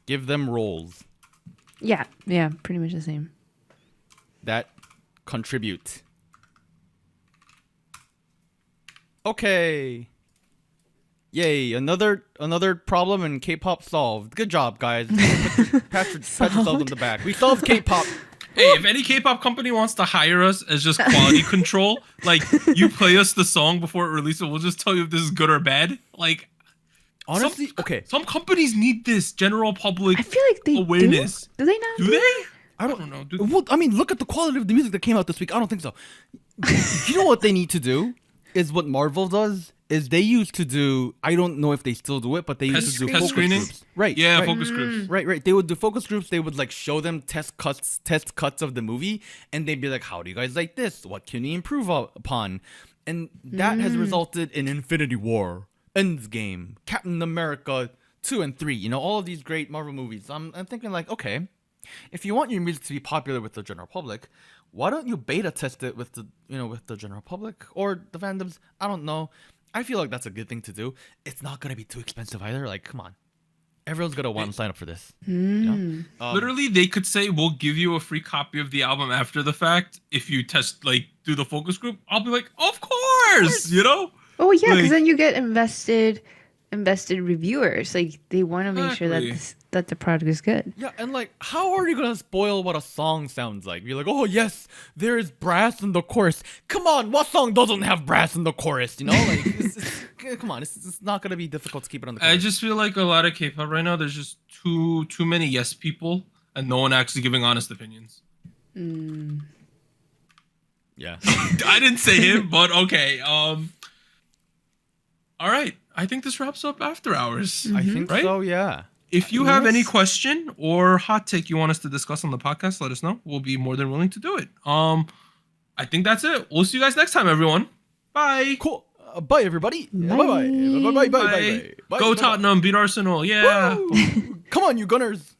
give them roles. Yeah, pretty much the same. That contribute. Okay. Yay, another problem in K-pop solved. Good job, guys. Pat yourselves on the back. We solved K-pop. Hey, if any K-pop company wants to hire us as just quality control, like, you play us the song before it releases, we'll just tell you if this is good or bad. Like, honestly, some companies need this general public I feel like they awareness. Do they not? Do they? I don't know. Well, I mean, look at the quality of the music that came out this week. I don't think so. You know what they need to do is what Marvel does. Is they used to do, I don't know if they still do it, but they used to do focus groups. Right. Yeah, right. focus groups. Right. They would do focus groups. They would like show them test cuts of the movie, and they'd be like, how do you guys like this? What can we improve upon? And that has resulted in Infinity War, Endgame, Captain America 2 and 3, all of these great Marvel movies. I'm thinking like, okay, if you want your music to be popular with the general public, why don't you beta test it with the general public or the fandoms? I don't know. I feel like that's a good thing to do. It's not going to be too expensive either. Like, come on. Everyone's going to want to sign up for this. Literally, they could say, we'll give you a free copy of the album after the fact if you do the focus group. I'll be like, of course, Oh, yeah, because then you get invested reviewers. Like, they want to make sure that the product is good. Yeah, and like, how are you gonna spoil what a song sounds like? You're like, oh yes, there is brass in the chorus. Come on, what song doesn't have brass in the chorus? Come on, it's not gonna be difficult to keep it on the chorus. I just feel like a lot of K-pop right now, there's just too many yes people and no one actually giving honest opinions. Yeah. I didn't say him, but okay. All right. I think this wraps up After Hours. I think so, yeah. If you have any question or hot take you want us to discuss on the podcast, let us know. We'll be more than willing to do it. I think that's it. We'll see you guys next time, everyone. Bye. Cool. Bye, everybody. Bye. Bye. Go Tottenham. Beat Arsenal. Yeah. Come on, you Gunners.